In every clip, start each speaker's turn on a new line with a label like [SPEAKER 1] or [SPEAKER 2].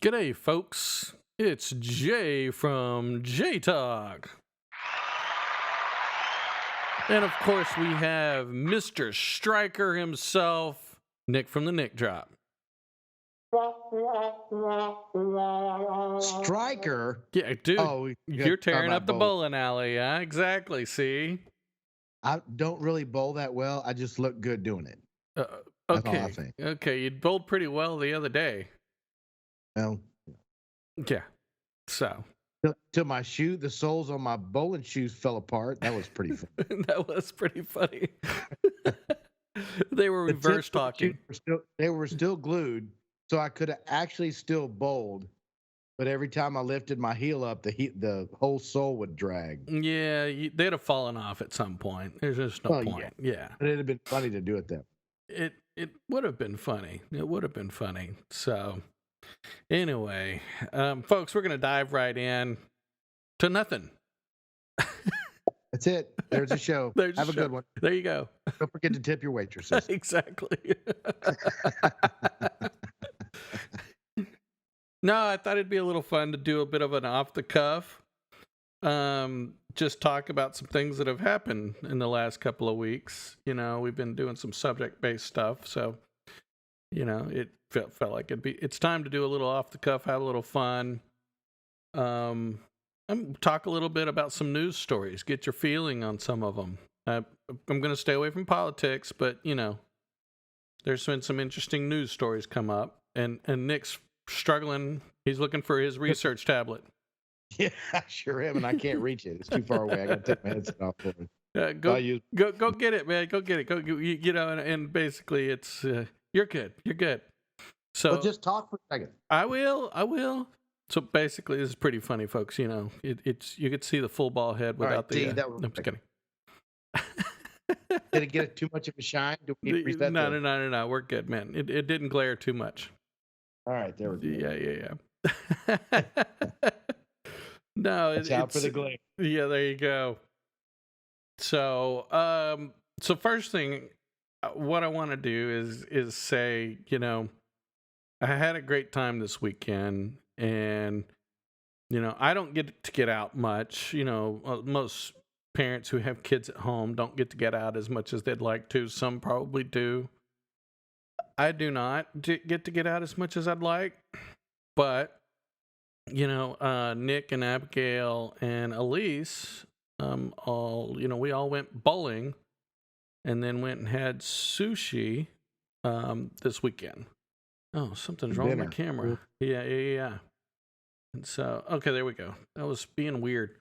[SPEAKER 1] G'day, folks. It's Jay from JayTalk. And of course, we have Mr. Striker himself, Nick from the Nick Drop.
[SPEAKER 2] Striker?
[SPEAKER 1] Yeah, dude,
[SPEAKER 2] Oh,
[SPEAKER 1] you're tearing up the
[SPEAKER 2] bowl.
[SPEAKER 1] bowling alley. Yeah, exactly. See?
[SPEAKER 2] I don't really bowl that well. I just look good doing it. That's all I
[SPEAKER 1] Okay.
[SPEAKER 2] think.
[SPEAKER 1] Okay, you bowled pretty well the other day.
[SPEAKER 2] Well,
[SPEAKER 1] Yeah. So.
[SPEAKER 2] till my shoe, the soles on my bowling shoes fell apart. That was pretty fun.
[SPEAKER 1] That was pretty funny. They were
[SPEAKER 2] The
[SPEAKER 1] reverse
[SPEAKER 2] tips of the
[SPEAKER 1] talking.
[SPEAKER 2] shoes they were still glued, so I could have actually still bowled. But every time I lifted my heel up, the whole sole would drag.
[SPEAKER 1] Yeah, they'd have fallen off at some point. There's just no point. Yeah.
[SPEAKER 2] But it'd have been funny to do it then.
[SPEAKER 1] It would have been funny. It would have been funny. So, anyway, folks, we're gonna dive right in to nothing.
[SPEAKER 2] That's it. There's a show. Have a good one.
[SPEAKER 1] There you go.
[SPEAKER 2] Don't forget to tip your waitresses.
[SPEAKER 1] Exactly. No, I thought it'd be a little fun to do a bit of an off the cuff. Just talk about some things that have happened in the last couple of weeks. You know, we've been doing some subject-based stuff, so you know, it felt like it's time to do a little off the cuff, have a little fun. Talk a little bit about some news stories, get your feeling on some of them. I'm going to stay away from politics, but you know, there's been some interesting news stories come up, and Nick's struggling. He's looking for his research tablet.
[SPEAKER 2] Yeah, I sure am, and I can't reach it. It's too far away. I got to take my headset off for it.
[SPEAKER 1] Go get it, man. Go get it. You know, and basically, it's you're good. You're good. So
[SPEAKER 2] just talk for a second.
[SPEAKER 1] I will. So basically, this is pretty funny, folks. You know, it's you could see the full ball head without the. I'm just kidding.
[SPEAKER 2] Did it get too much of a shine? Do we need to reset
[SPEAKER 1] No. We're good, man. It didn't glare too much.
[SPEAKER 2] All right, there we
[SPEAKER 1] go. Yeah. No,
[SPEAKER 2] it's out for the glare.
[SPEAKER 1] Yeah, there you go. So, so first thing, what I want to do is say, you know, I had a great time this weekend, and you know, I don't get to get out much. You know, most parents who have kids at home don't get to get out as much as they'd like to. Some probably do. I do not get to get out as much as I'd like, but you know, Nick and Abigail and Elise, we all went bowling, and then went and had sushi, this weekend. Oh, something's wrong with my camera. Yeah. And so, okay, there we go. That was being weird.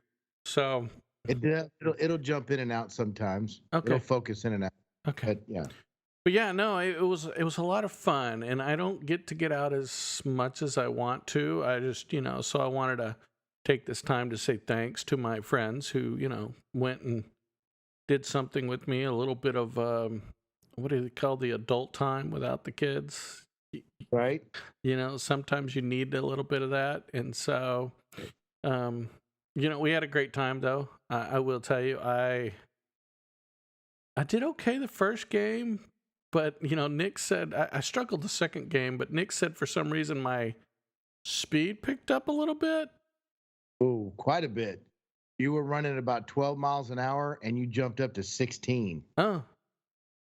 [SPEAKER 1] So
[SPEAKER 2] it'll jump in and out sometimes.
[SPEAKER 1] Okay.
[SPEAKER 2] It'll focus in and out.
[SPEAKER 1] Okay. But yeah, no, it was a lot of fun, and I don't get to get out as much as I want to. I just, you know, so I wanted to take this time to say thanks to my friends who, you know, went and did something with me, a little bit of what do they call the adult time without the kids?
[SPEAKER 2] Right.
[SPEAKER 1] You know, sometimes you need a little bit of that, and so you know, we had a great time though. I will tell you, I did okay the first game. But, you know, Nick said, I struggled the second game, but Nick said for some reason my speed picked up a little bit.
[SPEAKER 2] Oh, quite a bit. You were running about 12 miles an hour, and you jumped up to 16.
[SPEAKER 1] Oh,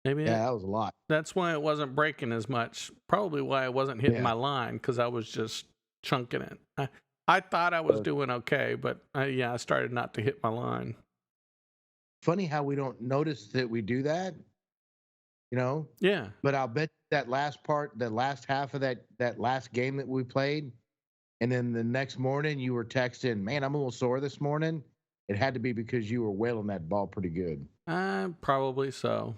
[SPEAKER 1] maybe.
[SPEAKER 2] Yeah, that was a lot.
[SPEAKER 1] That's why it wasn't breaking as much. Probably why I wasn't hitting my line, because I was just chunking it. I thought I was doing okay, but I started not to hit my line.
[SPEAKER 2] Funny how we don't notice that we do that. You know?
[SPEAKER 1] Yeah.
[SPEAKER 2] But I'll bet that last half of that last game that we played, and then the next morning you were texting, man, I'm a little sore this morning. It had to be because you were wailing that ball pretty good.
[SPEAKER 1] Probably so.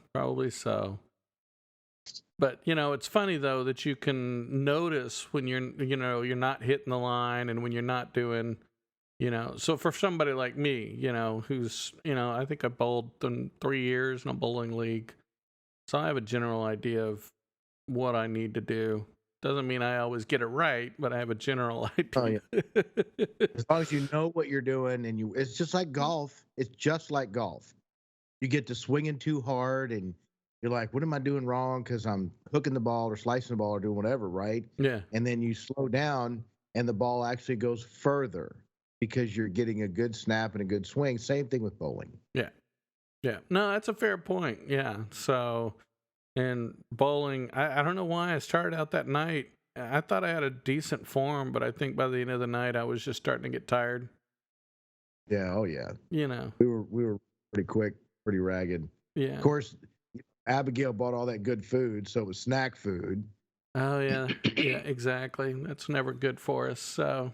[SPEAKER 1] But, you know, it's funny, though, that you can notice when you're not hitting the line and when you're not doing, you know. So for somebody like me, you know, who's, you know, I think I bowled in 3 years in a bowling league. So I have a general idea of what I need to do. Doesn't mean I always get it right, but I have a general idea.
[SPEAKER 2] Oh, yeah. As long as you know what you're doing, and it's just like golf. It's just like golf. You get to swinging too hard, and you're like, what am I doing wrong? Because I'm hooking the ball or slicing the ball or doing whatever, right?
[SPEAKER 1] Yeah.
[SPEAKER 2] And then you slow down, and the ball actually goes further because you're getting a good snap and a good swing. Same thing with bowling.
[SPEAKER 1] Yeah. Yeah. No, that's a fair point. Yeah. So, and bowling, I don't know why I started out that night. I thought I had a decent form, but I think by the end of the night, I was just starting to get tired.
[SPEAKER 2] Yeah. Oh yeah.
[SPEAKER 1] You know.
[SPEAKER 2] We were pretty quick, pretty ragged.
[SPEAKER 1] Yeah.
[SPEAKER 2] Of course, Abigail bought all that good food, so it was snack food.
[SPEAKER 1] Oh yeah. Yeah. Exactly. That's never good for us. So.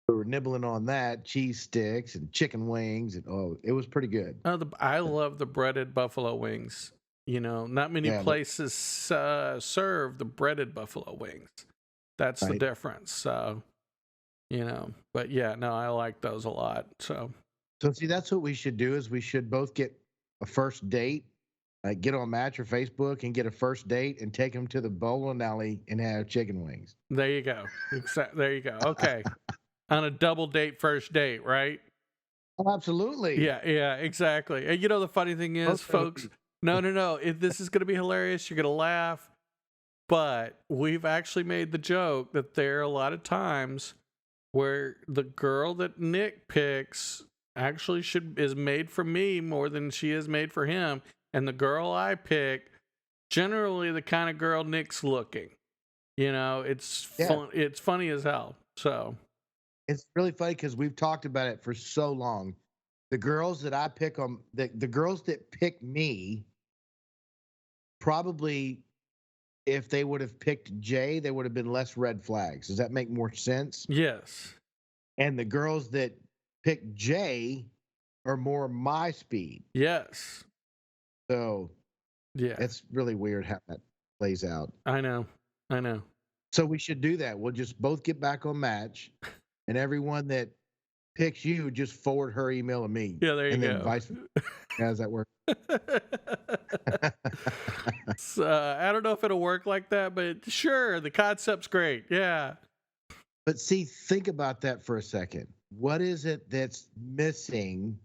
[SPEAKER 2] We were nibbling on that, cheese sticks and chicken wings, and it was pretty good.
[SPEAKER 1] Oh, I love the breaded buffalo wings. You know, not many
[SPEAKER 2] Yeah,
[SPEAKER 1] places serve the breaded buffalo wings. That's the
[SPEAKER 2] right.
[SPEAKER 1] difference. So, you know, but yeah, no, I like those a lot. So,
[SPEAKER 2] So see, that's what we should do. Is we should both get a first date, like get on Match or Facebook and get a first date and take them to the bowling alley and have chicken wings.
[SPEAKER 1] there you go. There you go. Okay. On a double date first date, right?
[SPEAKER 2] Oh, absolutely.
[SPEAKER 1] Yeah, yeah, exactly. And you know the funny thing is,
[SPEAKER 2] Both of
[SPEAKER 1] folks, no. This is going to be hilarious. You're going to laugh. But we've actually made the joke that there are a lot of times where the girl that Nick picks actually is made for me more than she is made for him. And the girl I pick, generally the kind of girl Nick's looking. You know, it's fun. It's funny as hell. So
[SPEAKER 2] It's really funny because we've talked about it for so long. The girls that I pick on, the girls that pick me, probably if they would have picked Jay, there would have been less red flags. Does that make more sense?
[SPEAKER 1] yes,
[SPEAKER 2] And the girls that pick Jay are more my speed.
[SPEAKER 1] yes,
[SPEAKER 2] So
[SPEAKER 1] yeah.
[SPEAKER 2] it's really weird how that plays out.
[SPEAKER 1] I know.
[SPEAKER 2] So we should do that. We'll just both get back on Match, and everyone that picks you just forward her email to me.
[SPEAKER 1] Yeah, there you
[SPEAKER 2] and then
[SPEAKER 1] go.
[SPEAKER 2] vice versa. How does that work?
[SPEAKER 1] So, I don't know if it'll work like that, but sure, the concept's great. Yeah.
[SPEAKER 2] But see, think about that for a second. What is it that's missing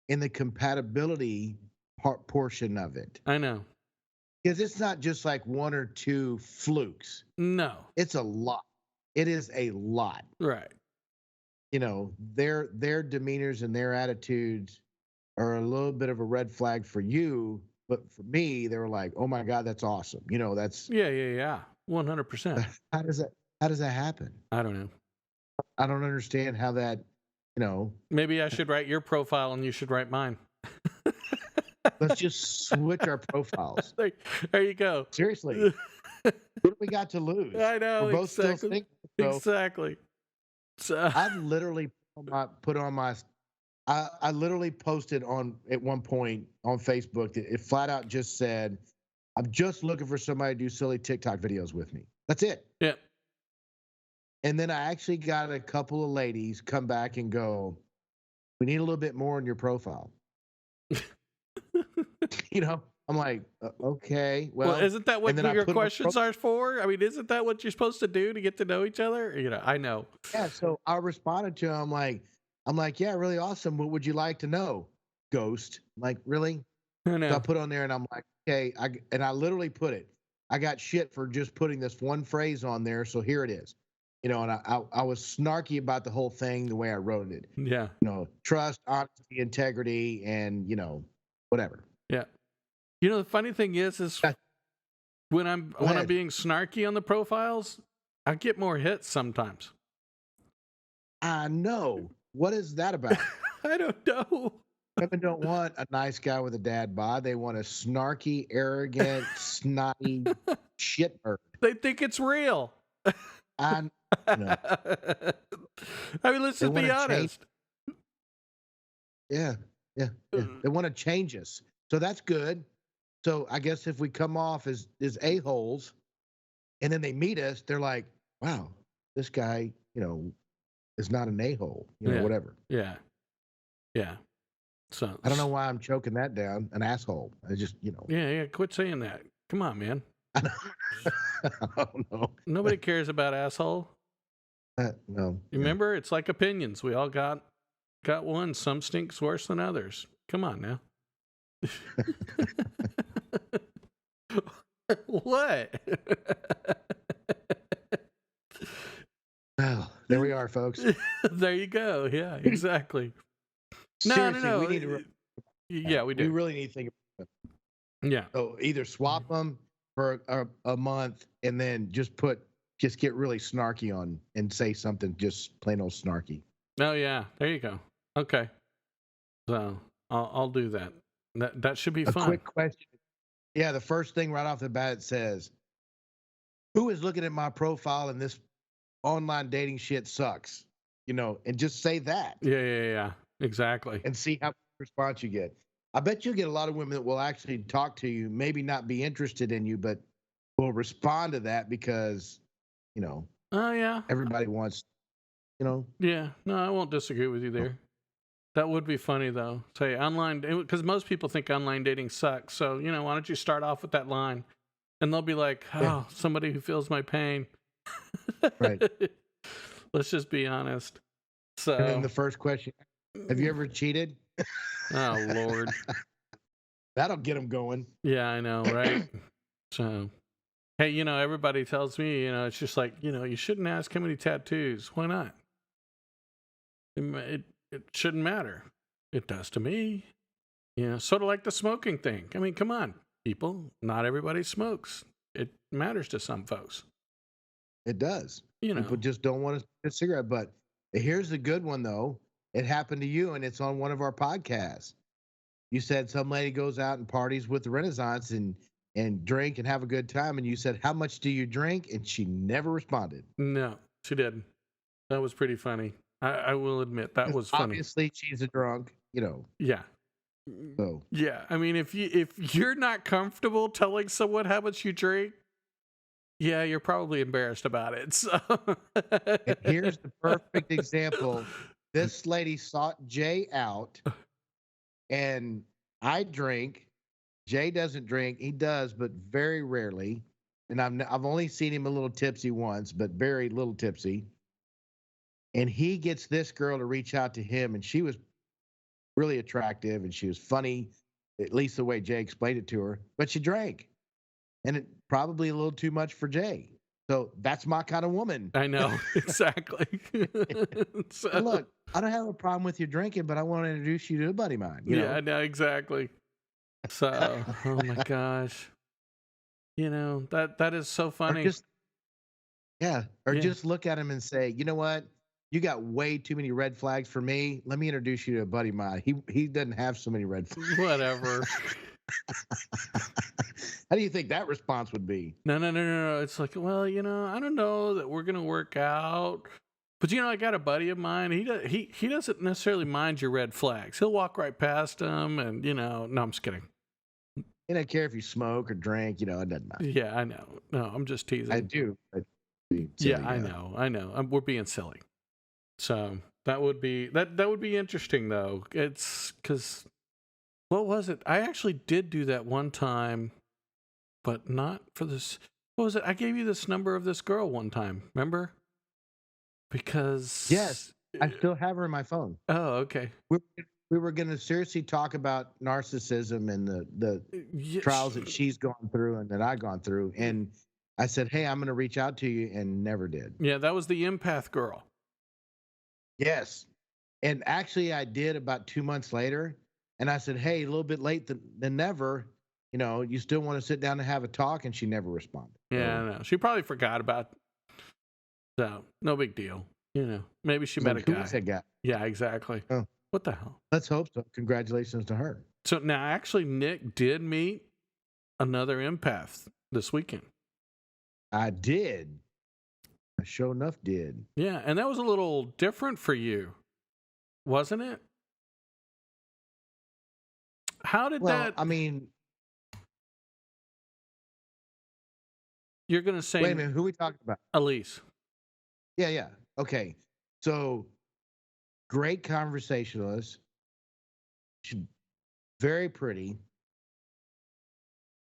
[SPEAKER 2] in the compatibility portion of it?
[SPEAKER 1] I know.
[SPEAKER 2] Because it's not just like one or two flukes.
[SPEAKER 1] No.
[SPEAKER 2] It's a lot. It is a lot.
[SPEAKER 1] Right.
[SPEAKER 2] You know, their demeanors and their attitudes are a little bit of a red flag for you, but for me, they were like, "Oh my God, that's awesome." You know, that's
[SPEAKER 1] Yeah. 100%.
[SPEAKER 2] how does that happen?
[SPEAKER 1] I don't know.
[SPEAKER 2] I don't understand how that, you know.
[SPEAKER 1] Maybe I should write your profile and you should write mine.
[SPEAKER 2] Let's just switch our profiles.
[SPEAKER 1] There you go.
[SPEAKER 2] Seriously, what do we got to lose?
[SPEAKER 1] I know.
[SPEAKER 2] We're both
[SPEAKER 1] Exactly.
[SPEAKER 2] still single. So
[SPEAKER 1] Exactly. So,
[SPEAKER 2] I've literally I literally posted at one point on Facebook that it flat out just said, "I'm just looking for somebody to do silly TikTok videos with me." That's it.
[SPEAKER 1] yeah.
[SPEAKER 2] And then I actually got a couple of ladies come back and go, "We need a little bit more on your profile." You know, I'm like, okay, well,
[SPEAKER 1] isn't that what
[SPEAKER 2] and then I
[SPEAKER 1] your
[SPEAKER 2] put 'em on
[SPEAKER 1] questions are for? I mean, isn't that what you're supposed to do to get to know each other? You know, I know.
[SPEAKER 2] yeah. So I responded to him I'm like, yeah, really awesome. What would you like to know? Ghost. I'm like, really?
[SPEAKER 1] I
[SPEAKER 2] So I
[SPEAKER 1] know.
[SPEAKER 2] put on there and I'm like, okay. I literally put it. I got shit for just putting this one phrase on there. So here it is. You know, and I was snarky about the whole thing, the way I wrote it.
[SPEAKER 1] Yeah.
[SPEAKER 2] You know, trust, honesty, integrity, and, you know, whatever.
[SPEAKER 1] Yeah. You know, the funny thing is
[SPEAKER 2] Yeah.
[SPEAKER 1] when I'm
[SPEAKER 2] ahead.
[SPEAKER 1] being snarky on the profiles, I get more hits sometimes.
[SPEAKER 2] I know. What is that about?
[SPEAKER 1] I don't know.
[SPEAKER 2] Women don't want a nice guy with a dad bod. They want a snarky, arrogant, snotty shitbird.
[SPEAKER 1] They think it's real.
[SPEAKER 2] I know.
[SPEAKER 1] I mean, let's
[SPEAKER 2] They
[SPEAKER 1] just be
[SPEAKER 2] wanna change.
[SPEAKER 1] honest.
[SPEAKER 2] Yeah. They want to change us. So that's good. So I guess if we come off as a-holes and then they meet us, they're like, wow, this guy, you know, is not an a-hole, you know,
[SPEAKER 1] Yeah.
[SPEAKER 2] whatever.
[SPEAKER 1] Yeah. So
[SPEAKER 2] I don't know why I'm choking that down, an asshole. I just, you know.
[SPEAKER 1] Yeah. Quit saying that. Come on, man.
[SPEAKER 2] I don't know.
[SPEAKER 1] Nobody cares about asshole.
[SPEAKER 2] No.
[SPEAKER 1] You remember, it's like opinions. We all got one. Some stinks worse than others. Come on now. What?
[SPEAKER 2] Well, there we are, folks.
[SPEAKER 1] There you go. Yeah, exactly. No, no,
[SPEAKER 2] Seriously, we
[SPEAKER 1] no.
[SPEAKER 2] need to.
[SPEAKER 1] Yeah, we
[SPEAKER 2] We
[SPEAKER 1] do.
[SPEAKER 2] really need to think about it.
[SPEAKER 1] Yeah.
[SPEAKER 2] So either swap them for a month and then just get really snarky on and say something just plain old snarky.
[SPEAKER 1] Oh, yeah. There you go. Okay. So I'll do that. That should be
[SPEAKER 2] A
[SPEAKER 1] fun.
[SPEAKER 2] quick question. Yeah, the first thing right off the bat it says, "Who is looking at my profile and this online dating shit sucks?" And just say that
[SPEAKER 1] Yeah, yeah, yeah. Exactly.
[SPEAKER 2] and see how much response you get. I bet you'll get a lot of women that will actually talk to you, maybe not be interested in you, but will respond to that because, you know,
[SPEAKER 1] Oh, yeah.
[SPEAKER 2] everybody wants, you know,
[SPEAKER 1] Yeah. No, I won't disagree with you there. That would be funny though. Say online, because most people think online dating sucks. So why don't you start off with that line, and they'll be like,
[SPEAKER 2] yeah,
[SPEAKER 1] "Oh, somebody who feels my pain."
[SPEAKER 2] right.
[SPEAKER 1] Let's just be honest.
[SPEAKER 2] And then
[SPEAKER 1] So,
[SPEAKER 2] the first question, have you ever cheated?
[SPEAKER 1] oh Lord,
[SPEAKER 2] That'll get them going.
[SPEAKER 1] yeah, I know, right? So, hey, everybody tells me, it's just like, you shouldn't ask how many tattoos. Why not? It shouldn't matter. It does to me. Sort of like the smoking thing. I mean, come on, people. Not everybody smokes. It matters to some folks.
[SPEAKER 2] It does.
[SPEAKER 1] You know.
[SPEAKER 2] People just don't want to smoke a cigarette. But here's the good one, though. It happened to you, and it's on one of our podcasts. You said some lady goes out and parties with the Renaissance and drink and have a good time, and you said, "How much do you drink?" And she never responded.
[SPEAKER 1] No, she didn't. That was pretty funny. I will admit that
[SPEAKER 2] 'Cause
[SPEAKER 1] was funny.
[SPEAKER 2] obviously, she's a drunk.
[SPEAKER 1] Yeah.
[SPEAKER 2] So
[SPEAKER 1] Yeah. I mean, if you're not comfortable telling someone how much you drink, yeah, you're probably embarrassed about it. So.
[SPEAKER 2] and here's the perfect example. This lady sought Jay out, and I drink. Jay doesn't drink. He does, but very rarely. And I've only seen him a little tipsy once, but very little tipsy. And he gets this girl to reach out to him, and she was really attractive and she was funny, at least the way Jay explained it to her. But she drank, and it probably a little too much for Jay. So that's my kind of woman.
[SPEAKER 1] I know exactly. So,
[SPEAKER 2] And look, I don't have a problem with you drinking, but I want to introduce you to a buddy of mine.
[SPEAKER 1] yeah, I know exactly. So, oh my gosh, that is so
[SPEAKER 2] Or
[SPEAKER 1] funny.
[SPEAKER 2] just or
[SPEAKER 1] Yeah.
[SPEAKER 2] just look at him and say, you know what? You got way too many red flags for me. Let me introduce you to a buddy of mine. He doesn't have so many red flags.
[SPEAKER 1] Whatever.
[SPEAKER 2] How do you think that response would be?
[SPEAKER 1] No, no, no, no, no. It's like, well, I don't know that we're gonna work out. But I got a buddy of mine. He doesn't necessarily mind your red flags. He'll walk right past them, and no, I'm just kidding.
[SPEAKER 2] He doesn't care if you smoke or drink. It doesn't matter.
[SPEAKER 1] Yeah, I know. No, I'm just teasing.
[SPEAKER 2] I do.
[SPEAKER 1] Yeah, I know. We're being silly. So that would be interesting though. It's because what was it? I actually did do that one time, but not for this. What was it? I gave you this number of this girl one time. Remember? Because
[SPEAKER 2] Yes, I still have her in my phone.
[SPEAKER 1] Oh, okay.
[SPEAKER 2] We were going to seriously talk about narcissism and the trials that she's gone through and that I've gone through. And I said, hey, I'm going to reach out to you, and never did.
[SPEAKER 1] Yeah, that was the empath girl.
[SPEAKER 2] Yes. And actually, I did about 2 months later. And I said, hey, a little bit late than never. You still want to sit down and have a talk? And she never responded.
[SPEAKER 1] Yeah, I know. She probably forgot about. So no big deal. Maybe she met a
[SPEAKER 2] Who
[SPEAKER 1] guy.
[SPEAKER 2] was that guy?
[SPEAKER 1] Yeah, exactly.
[SPEAKER 2] Oh.
[SPEAKER 1] What the hell?
[SPEAKER 2] Let's hope so. Congratulations to her.
[SPEAKER 1] So now, actually, Nick did meet another empath this weekend.
[SPEAKER 2] I did. I sure enough did.
[SPEAKER 1] Yeah, and that was a little different for you, wasn't it? How did that?
[SPEAKER 2] I mean,
[SPEAKER 1] You're going to say.
[SPEAKER 2] Wait a minute. Who are we talking about?
[SPEAKER 1] Elise.
[SPEAKER 2] Yeah. Okay. So, great conversationalist. She's very pretty.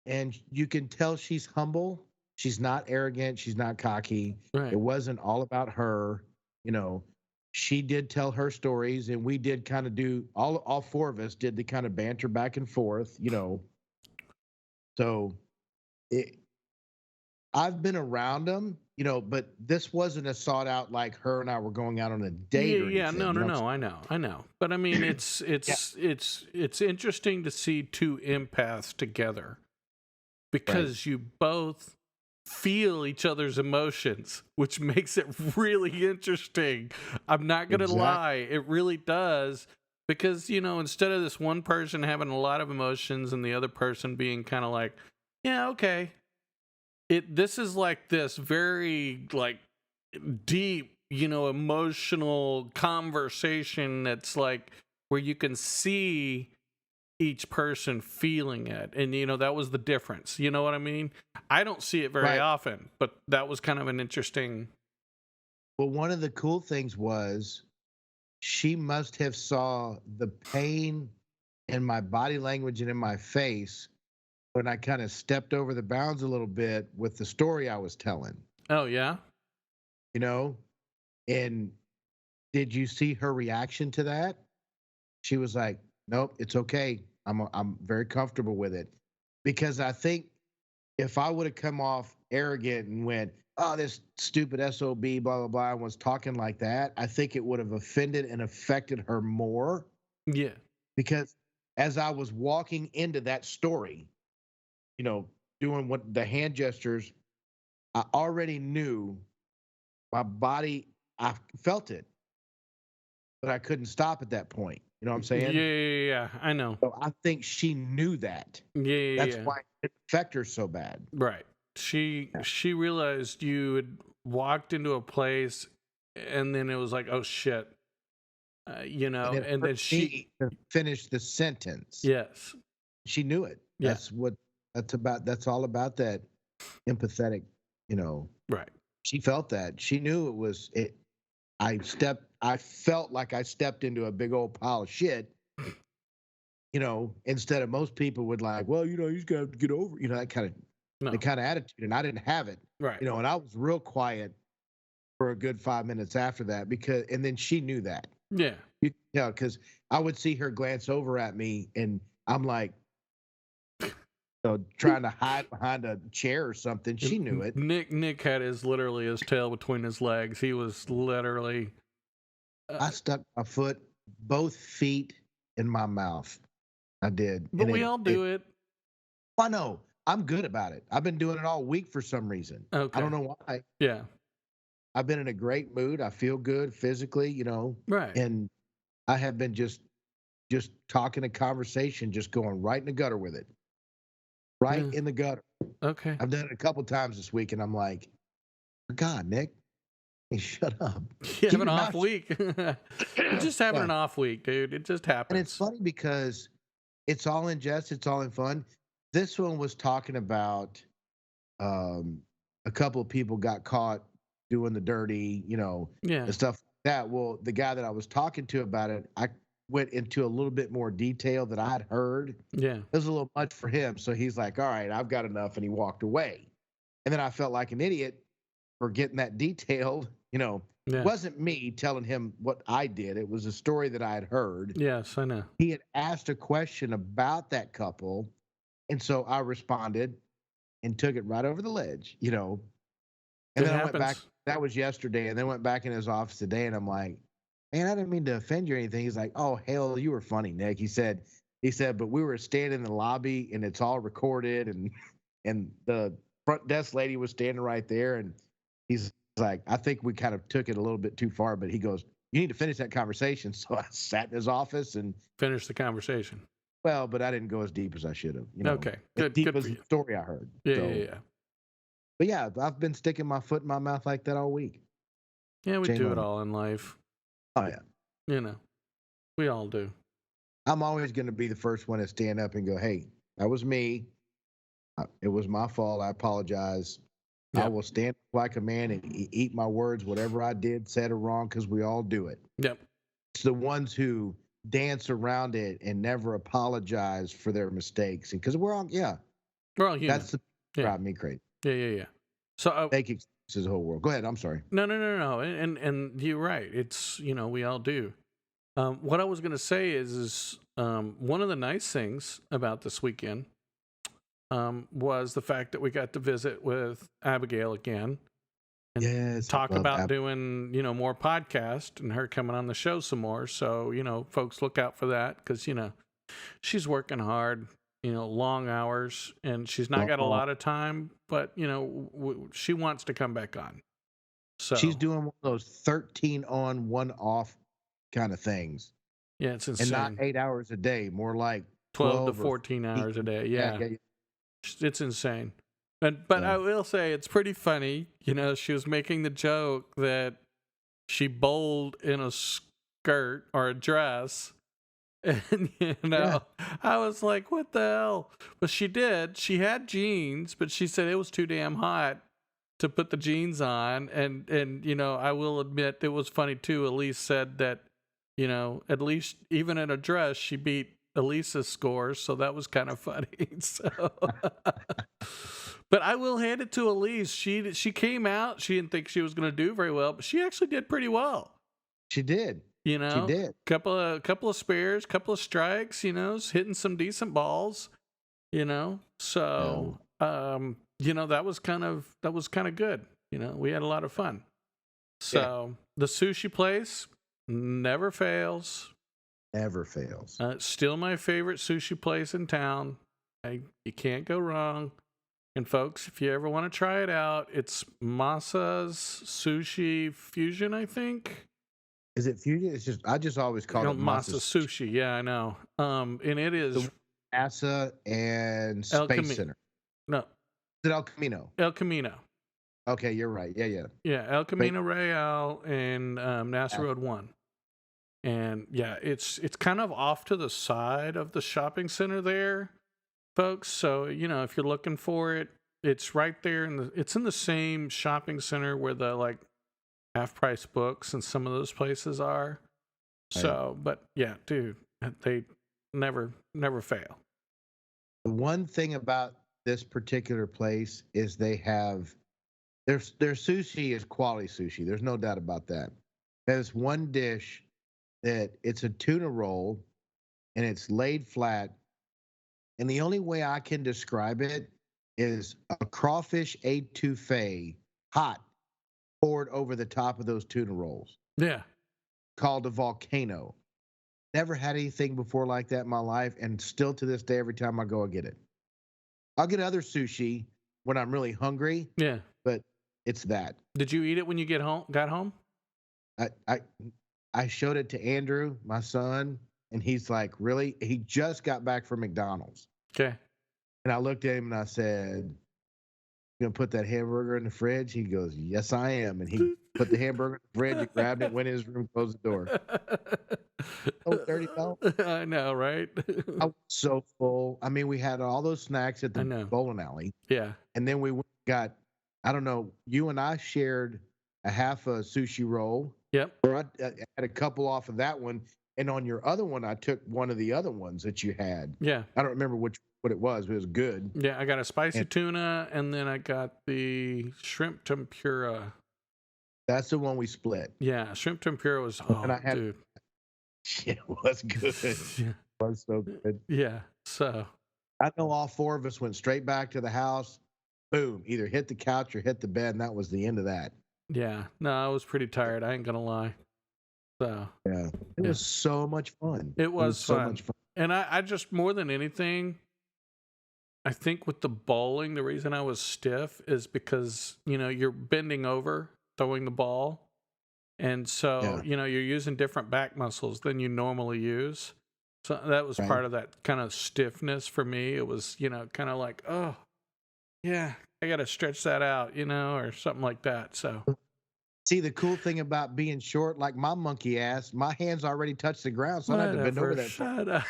[SPEAKER 2] And you can tell she's humble. She's not arrogant. She's not cocky.
[SPEAKER 1] Right.
[SPEAKER 2] It wasn't all about her. She did tell her stories, and we did kind of do all four of us did the kind of banter back and forth. So I've been around them, but this wasn't a sought out like her and I were going out on a
[SPEAKER 1] Yeah,
[SPEAKER 2] date or
[SPEAKER 1] yeah,
[SPEAKER 2] anything.
[SPEAKER 1] no,
[SPEAKER 2] You
[SPEAKER 1] no,
[SPEAKER 2] know what
[SPEAKER 1] no. I know. But I mean, it's
[SPEAKER 2] Yeah.
[SPEAKER 1] it's it's it's interesting to see two empaths together
[SPEAKER 2] Right.
[SPEAKER 1] because you both feel each other's emotions, which makes it really interesting. I'm not gonna
[SPEAKER 2] Exactly.
[SPEAKER 1] lie, it really does. Because, instead of this one person having a lot of emotions and the other person being kind of like, yeah, okay. This is like this very like deep, emotional conversation that's like where you can see each person feeling it. And, that was the difference. You know what I mean? I don't see it very
[SPEAKER 2] Right.
[SPEAKER 1] often, but that was kind of an interesting.
[SPEAKER 2] Well, one of the cool things was she must have saw the pain in my body language and in my face when I kind of stepped over the bounds a little bit with the story I was telling,
[SPEAKER 1] Oh, yeah?
[SPEAKER 2] you know? And did you see her reaction to that? She was like, "Nope, it's okay. I'm very comfortable with it." Because I think if I would have come off arrogant and went, "Oh, this stupid SOB, blah blah blah," and was talking like that, I think it would have offended and affected her more.
[SPEAKER 1] Yeah.
[SPEAKER 2] Because as I was walking into that story, you know, doing what the hand gestures, I already knew my body. I felt it, but I couldn't stop at that point. You know what I'm
[SPEAKER 1] Yeah,
[SPEAKER 2] saying?
[SPEAKER 1] yeah, yeah, yeah, I know.
[SPEAKER 2] So I think she knew that.
[SPEAKER 1] Yeah, yeah,
[SPEAKER 2] That's
[SPEAKER 1] yeah.
[SPEAKER 2] why it affected her so bad.
[SPEAKER 1] Right. She
[SPEAKER 2] Yeah.
[SPEAKER 1] she realized you had walked into a place and then it was like, "Oh shit."
[SPEAKER 2] And it
[SPEAKER 1] And
[SPEAKER 2] hurt
[SPEAKER 1] then she
[SPEAKER 2] me to finish the sentence.
[SPEAKER 1] yes.
[SPEAKER 2] She knew it.
[SPEAKER 1] Yeah.
[SPEAKER 2] That's about. That's all about that empathetic. You know,
[SPEAKER 1] Right.
[SPEAKER 2] she felt that. She knew it was it. I felt like I stepped into a big old pile of shit. Instead of most people would like, well, you just got to get over. That kind of the
[SPEAKER 1] No.
[SPEAKER 2] kind of attitude, and I didn't have it.
[SPEAKER 1] Right.
[SPEAKER 2] And I was real quiet for a good 5 minutes after that and then she knew that.
[SPEAKER 1] Yeah.
[SPEAKER 2] Because I would see her glance over at me, and I'm like, trying to hide behind a chair or something. She knew it.
[SPEAKER 1] Nick had his tail between his legs. He was literally
[SPEAKER 2] I stuck my foot, both feet in my mouth. I did,
[SPEAKER 1] but
[SPEAKER 2] and
[SPEAKER 1] we
[SPEAKER 2] it.
[SPEAKER 1] all
[SPEAKER 2] It.
[SPEAKER 1] do it.
[SPEAKER 2] I know. I'm good about it. I've been doing it all week for some reason. I
[SPEAKER 1] Okay.
[SPEAKER 2] don't know why.
[SPEAKER 1] Yeah.
[SPEAKER 2] I've been in a great mood. I feel good physically,
[SPEAKER 1] Right.
[SPEAKER 2] and I have been just talking a conversation, just going right in the gutter with it, right
[SPEAKER 1] Yeah.
[SPEAKER 2] in the gutter.
[SPEAKER 1] Okay.
[SPEAKER 2] I've done it a couple times this week, and I'm like, God, Nick, hey, shut up.
[SPEAKER 1] You have
[SPEAKER 2] Keep
[SPEAKER 1] an
[SPEAKER 2] your
[SPEAKER 1] off
[SPEAKER 2] mouth
[SPEAKER 1] week. You're just having
[SPEAKER 2] shut.
[SPEAKER 1] an off week, dude. It just
[SPEAKER 2] And it's
[SPEAKER 1] happens.
[SPEAKER 2] funny because it's all in jest, it's all in fun. This one was talking about um, a couple of people got caught doing the dirty,
[SPEAKER 1] Yeah.
[SPEAKER 2] and stuff like that. Well, the guy that I was talking to about it, I went into a little bit more detail that I'd heard.
[SPEAKER 1] Yeah.
[SPEAKER 2] It was a little much for him. So he's like, all right, I've got enough. And he walked away. And then I felt like an idiot for getting that detailed. It
[SPEAKER 1] Yeah.
[SPEAKER 2] wasn't me telling him what I did, it was a story that I had heard.
[SPEAKER 1] Yes, I know.
[SPEAKER 2] He had asked a question about that couple. And so I responded and took it right over the ledge. And
[SPEAKER 1] It
[SPEAKER 2] then I went back.
[SPEAKER 1] happens.
[SPEAKER 2] That was yesterday. And then went back in his office today. And I'm like, man, I didn't mean to offend you or anything. He's like, oh, hell, you were funny, Nick. He said, but we were standing in the lobby and it's all recorded. And the front desk lady was standing right there. And he's like, I think we kind of took it a little bit too far. But he goes, you need to finish that conversation. So I sat in his office and,
[SPEAKER 1] Finish the conversation.
[SPEAKER 2] well, but I didn't go as deep as I should have,
[SPEAKER 1] Okay.
[SPEAKER 2] as
[SPEAKER 1] Good.
[SPEAKER 2] deep
[SPEAKER 1] Good
[SPEAKER 2] as
[SPEAKER 1] for
[SPEAKER 2] the
[SPEAKER 1] you.
[SPEAKER 2] story I heard.
[SPEAKER 1] Yeah.
[SPEAKER 2] So,
[SPEAKER 1] Yeah. Yeah.
[SPEAKER 2] but yeah, I've been sticking my foot in my mouth like that all week.
[SPEAKER 1] Yeah. We
[SPEAKER 2] Shame
[SPEAKER 1] do it
[SPEAKER 2] on me.
[SPEAKER 1] all in life.
[SPEAKER 2] Oh, yeah.
[SPEAKER 1] We all do.
[SPEAKER 2] I'm always going to be the first one to stand up and go, hey, that was me. It was my fault. I apologize. I
[SPEAKER 1] Yep.
[SPEAKER 2] will stand up like a man and eat my words, whatever I did, said, or wrong, because we all do it.
[SPEAKER 1] Yep.
[SPEAKER 2] It's the ones who dance around it and never apologize for their mistakes. And because we're all, yeah,
[SPEAKER 1] We're all human.
[SPEAKER 2] that's the
[SPEAKER 1] Yeah.
[SPEAKER 2] drive me crazy.
[SPEAKER 1] Yeah. Yeah. Yeah. So
[SPEAKER 2] Make excuses the whole world. Go ahead. I'm sorry.
[SPEAKER 1] no. And you're right. It's we all do. What I was gonna say is one of the nice things about this weekend. was the fact that we got to visit with Abigail again and
[SPEAKER 2] Yes, I
[SPEAKER 1] talk
[SPEAKER 2] love
[SPEAKER 1] about doing, more podcast and her coming on the show some more. So, folks look out for that because, she's working hard, long hours, and she's not got a
[SPEAKER 2] Apple.
[SPEAKER 1] lot of time, but, she wants to come back on.
[SPEAKER 2] She's
[SPEAKER 1] So,
[SPEAKER 2] doing one of those 13 on, 1 off kind of things,
[SPEAKER 1] yeah, it's
[SPEAKER 2] and not
[SPEAKER 1] insane.
[SPEAKER 2] 8 hours a day, more like
[SPEAKER 1] 12 to
[SPEAKER 2] 12 or
[SPEAKER 1] 14 hours a
[SPEAKER 2] 14.
[SPEAKER 1] day.
[SPEAKER 2] Yeah,
[SPEAKER 1] Yeah.
[SPEAKER 2] yeah, yeah.
[SPEAKER 1] It's insane. But
[SPEAKER 2] Yeah.
[SPEAKER 1] I will say it's pretty funny. She was making the joke that she bowled in a skirt or a dress. And,
[SPEAKER 2] Yeah.
[SPEAKER 1] I was like, what the hell? But she did. She had jeans, but she said it was too damn hot to put the jeans on. And I will admit it was funny too. Elise said that, at least even in a dress, she beat Elisa's scores. So that was kind of funny. So, but I will hand it to Elise. She came out. She didn't think she was going to do very well, but she actually did pretty well.
[SPEAKER 2] She did. She did.
[SPEAKER 1] Couple of spares, couple of strikes, hitting some decent balls, So, that was kind of good. We had a lot of fun. So the sushi place never fails.
[SPEAKER 2] Never fails.
[SPEAKER 1] It's still my favorite sushi place in town. You can't go wrong. And folks, if you ever want to try it out, it's Masa's Sushi Fusion, I think.
[SPEAKER 2] Is it fusion? It's just I just always call it
[SPEAKER 1] Masa Sushi. Yeah, I know. And it is
[SPEAKER 2] NASA and Space Center.
[SPEAKER 1] No,
[SPEAKER 2] Is it El Camino?
[SPEAKER 1] El Camino.
[SPEAKER 2] Okay, you're right. Yeah.
[SPEAKER 1] Yeah, El Camino Real and NASA Road 1. And yeah, it's kind of off to the side of the shopping center there, folks. So, if you're looking for it, it's right there it's in the same shopping center where the half price books and some of those places are. So, but yeah, dude, they never fail.
[SPEAKER 2] The one thing about this particular place is they have their sushi is quality sushi. There's no doubt about that. There's one dish that it's a tuna roll and it's laid flat. And the only way I can describe it is a crawfish etouffee hot poured over the top of those tuna rolls.
[SPEAKER 1] Yeah.
[SPEAKER 2] Called a volcano. Never had anything before like that in my life, and still to this day, every time I go, I get it. I'll get other sushi when I'm really hungry.
[SPEAKER 1] Yeah.
[SPEAKER 2] But it's that.
[SPEAKER 1] Did you eat it when you got home?
[SPEAKER 2] I showed it to Andrew, my son, and he's like, really? He just got back from McDonald's.
[SPEAKER 1] Okay.
[SPEAKER 2] And I looked at him and I said, "You gonna put that hamburger in the fridge?" He goes, "Yes, I am." And he put the hamburger in the fridge, he grabbed it, went in his room, closed the door. Oh, dirty dog.
[SPEAKER 1] I know, right?
[SPEAKER 2] I was so full. I mean, we had all those snacks at the bowling alley.
[SPEAKER 1] Yeah.
[SPEAKER 2] And then we got, I don't know, you and I shared a half a sushi roll.
[SPEAKER 1] Yep.
[SPEAKER 2] Or I had a couple off of that one. And on your other one, I took one of the other ones that you had.
[SPEAKER 1] Yeah.
[SPEAKER 2] I don't remember what it was, but it was good.
[SPEAKER 1] Yeah, I got a spicy tuna, and then I got the shrimp tempura.
[SPEAKER 2] That's the one we split.
[SPEAKER 1] Yeah, shrimp tempura was, dude.
[SPEAKER 2] It was good.
[SPEAKER 1] Yeah.
[SPEAKER 2] It was so good.
[SPEAKER 1] Yeah, so.
[SPEAKER 2] I know all four of us went straight back to the house. Boom, either hit the couch or hit the bed, and that was the end of that.
[SPEAKER 1] Yeah, no, I was pretty tired. I ain't going to lie. So.
[SPEAKER 2] Yeah, it was so much fun.
[SPEAKER 1] It was
[SPEAKER 2] so much fun.
[SPEAKER 1] And I just, more than anything, I think with the bowling, the reason I was stiff is because, you're bending over, throwing the ball. And so, you're using different back muscles than you normally use. So that was part of that kind of stiffness for me. It was, kind of like, oh, yeah, I got to stretch that out, or something like that. So.
[SPEAKER 2] See, the cool thing about being short, like my monkey ass, my hands already touched the ground, so I had to bend over that.
[SPEAKER 1] Shut up.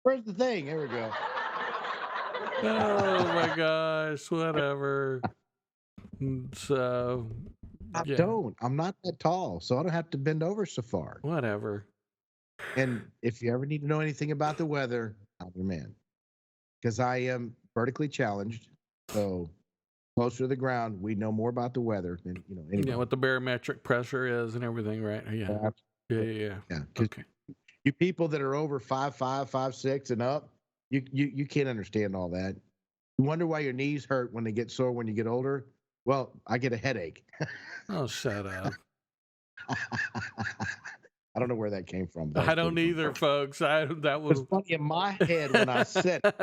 [SPEAKER 2] Where's the thing? Here we go.
[SPEAKER 1] Oh my gosh, whatever. So
[SPEAKER 2] I'm not that tall, so I don't have to bend over so far.
[SPEAKER 1] Whatever.
[SPEAKER 2] And if you ever need to know anything about the weather, I'm your man. Because I am vertically challenged, so closer to the ground, we know more about the weather than anybody.
[SPEAKER 1] What the barometric pressure is and everything, right? Yeah. Yeah.
[SPEAKER 2] Okay. You people that are over 5'5", 5'6", and up, You can't understand all that. You wonder why your knees hurt when they get sore when you get older. Well, I get a headache.
[SPEAKER 1] Oh, shut up.
[SPEAKER 2] I don't know where that came from. But that
[SPEAKER 1] I
[SPEAKER 2] was
[SPEAKER 1] don't
[SPEAKER 2] pretty
[SPEAKER 1] either,
[SPEAKER 2] funny.
[SPEAKER 1] folks. That
[SPEAKER 2] It was
[SPEAKER 1] was.
[SPEAKER 2] funny in my head when I said it.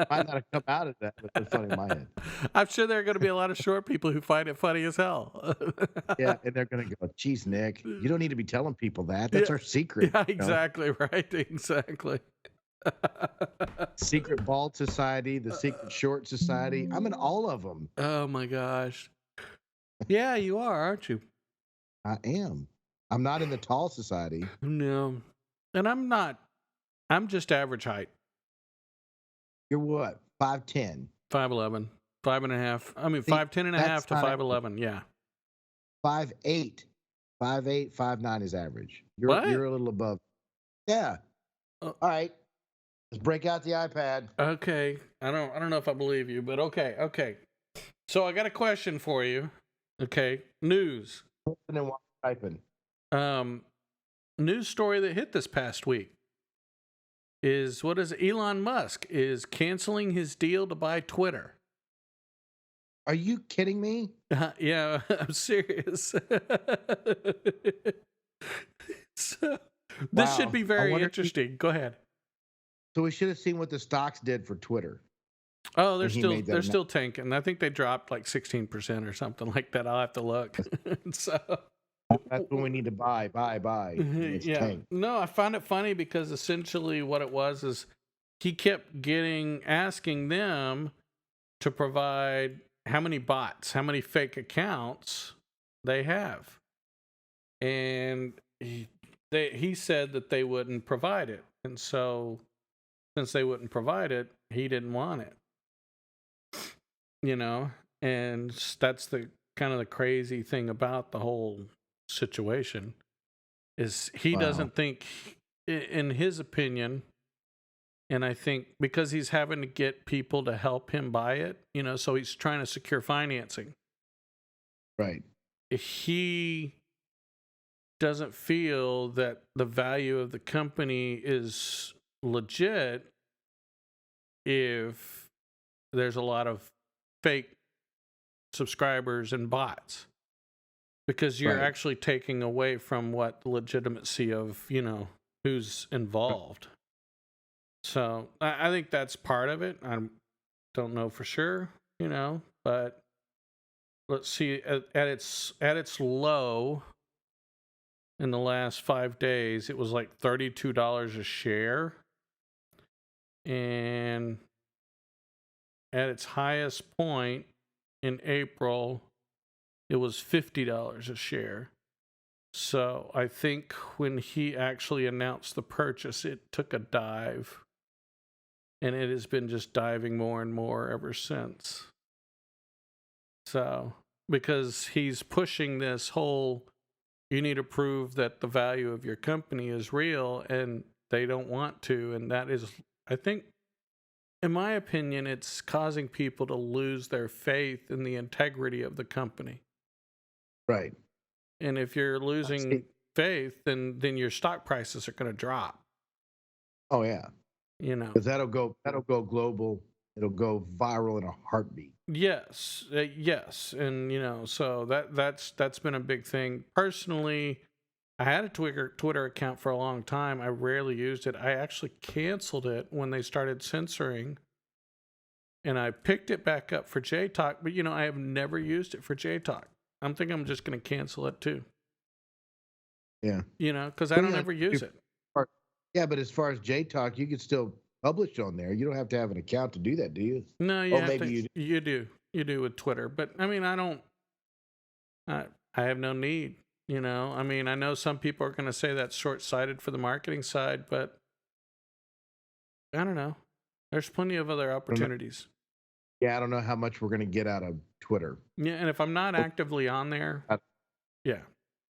[SPEAKER 2] Might not have come out of that, but it's funny in my head.
[SPEAKER 1] I'm sure there are going to be a lot of short people who find it funny as hell.
[SPEAKER 2] Yeah, and they're gonna go, "Geez, Nick, you don't need to be telling people that.
[SPEAKER 1] Yeah,
[SPEAKER 2] That's our secret."
[SPEAKER 1] yeah, exactly right. Exactly.
[SPEAKER 2] Secret Bald Society, the Secret Short Society. I'm in all of them.
[SPEAKER 1] Oh my gosh. Yeah, you are, aren't you?
[SPEAKER 2] I am. I'm not in the Tall Society.
[SPEAKER 1] No. And I'm not. I'm just average height.
[SPEAKER 2] You're what? 5'10".
[SPEAKER 1] 5'11", 5.5. I mean,
[SPEAKER 2] See,
[SPEAKER 1] 5'10" and a half
[SPEAKER 2] that's
[SPEAKER 1] to
[SPEAKER 2] not
[SPEAKER 1] 5'11". Yeah.
[SPEAKER 2] 5'8". 5'8", 5'9" is average.
[SPEAKER 1] What?
[SPEAKER 2] You're a little above. Yeah.
[SPEAKER 1] Oh,
[SPEAKER 2] All right. Let's break out the iPad.
[SPEAKER 1] okay. I don't know if I believe you, but okay. Okay. So I got a question for you. Okay. News.
[SPEAKER 2] And then typing.
[SPEAKER 1] News story that hit this past week is what is Elon Musk is canceling his deal to buy Twitter.
[SPEAKER 2] Are you kidding me?
[SPEAKER 1] Yeah, I'm serious. So, this should
[SPEAKER 2] Wow.
[SPEAKER 1] be
[SPEAKER 2] I
[SPEAKER 1] very
[SPEAKER 2] wonder
[SPEAKER 1] interesting. Go ahead.
[SPEAKER 2] So we should have seen what the stocks did for Twitter.
[SPEAKER 1] Oh,
[SPEAKER 2] when he made that
[SPEAKER 1] they're still tanking. I think they dropped like 16% or something like that. I'll have to look. So
[SPEAKER 2] That's when we need to buy. And it's
[SPEAKER 1] yeah.
[SPEAKER 2] tanked.
[SPEAKER 1] No, I find it funny because essentially what it was is he kept asking them to provide how many bots, how many fake accounts they have. And he said that they wouldn't provide it. And so since they wouldn't provide it, he didn't want it. You know, and that's the kind of the crazy thing about the whole situation is he
[SPEAKER 2] Wow.
[SPEAKER 1] doesn't think, in his opinion, and I think because he's having to get people to help him buy it, you know, so he's trying to secure financing.
[SPEAKER 2] Right.
[SPEAKER 1] He doesn't feel that the value of the company is legit if there's a lot of fake subscribers and bots, because you're
[SPEAKER 2] Right.
[SPEAKER 1] actually taking away from what the legitimacy of, you know, who's involved. So I think that's part of it. I don't know for sure, you know, but let's see, at its low in the last 5 days, it was like $32 a share, and at its highest point in April, it was $50 a share. So I think when he actually announced the purchase, it took a dive. And it has been just diving more and more ever since. So, because he's pushing this whole, you need to prove that the value of your company is real, and they don't want to. And that is, I think, in my opinion, it's causing people to lose their faith in the integrity of the company.
[SPEAKER 2] Right.
[SPEAKER 1] And if you're losing faith, then your stock prices are going to drop.
[SPEAKER 2] Oh yeah.
[SPEAKER 1] You know.
[SPEAKER 2] Because that'll go global. It'll go viral in a heartbeat.
[SPEAKER 1] Yes, yes, and you know, so that's been a big thing. Personally, I had a Twitter account for a long time. I rarely used it. I actually canceled it when they started censoring, and I picked it back up for JayTalk. But you know, I have never used it for JayTalk. I'm thinking I'm just going to cancel it too.
[SPEAKER 2] Yeah.
[SPEAKER 1] You know, because I don't ever use it.
[SPEAKER 2] Yeah, but as far as JTalk, you could still publish on there. You don't have to have an account to do that, do you?
[SPEAKER 1] No,
[SPEAKER 2] maybe
[SPEAKER 1] you do. You do with Twitter. But I mean, I have no need, you know. I mean, I know some people are going to say that's short-sighted for the marketing side, but I don't know. There's plenty of other opportunities.
[SPEAKER 2] Yeah, I don't know how much we're going to get out of Twitter.
[SPEAKER 1] Yeah, and if I'm not actively on there, yeah.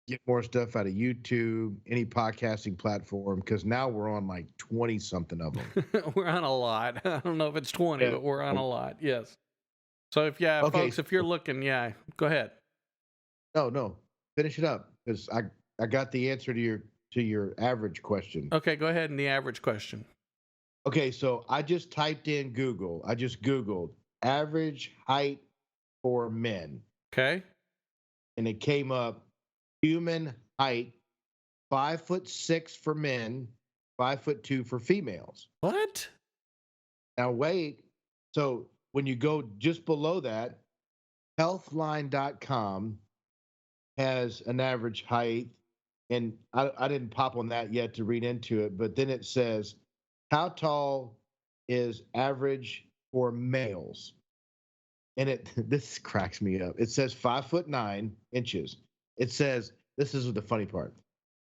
[SPEAKER 2] Get more stuff out of YouTube, any podcasting platform, because now we're on like 20-something of them.
[SPEAKER 1] We're on a lot. I don't know if it's 20, but we're on a lot. Yes. So if folks, if you're looking, go ahead.
[SPEAKER 2] No, finish it up, because I got the answer to your average question.
[SPEAKER 1] Okay, go ahead. And the average question.
[SPEAKER 2] Okay, so I just typed in Google. I just Googled average height for men,
[SPEAKER 1] Okay.
[SPEAKER 2] and it came up human height 5'6" for men, 5'2" for females.
[SPEAKER 1] What?
[SPEAKER 2] Now wait, so when you go just below that, healthline.com has an average height, and I didn't pop on that yet to read into it, but then it says, how tall is average for males? And it this cracks me up. It says 5'9". It says, this is the funny part.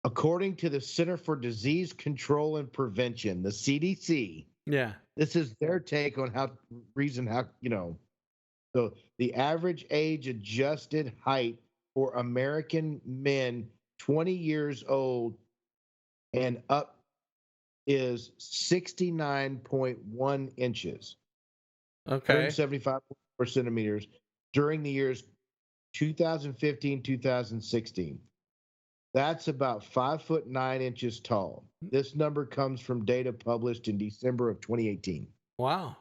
[SPEAKER 2] According to the Center for Disease Control and Prevention, the CDC,
[SPEAKER 1] Yeah.
[SPEAKER 2] this is their take on so the average age adjusted height for American men 20 years old and up is 69.1 inches,
[SPEAKER 1] Okay.
[SPEAKER 2] 175.4 centimeters during the years 2015, 2016. That's about 5'9" tall. This number comes from data published in December of 2018.
[SPEAKER 1] Wow.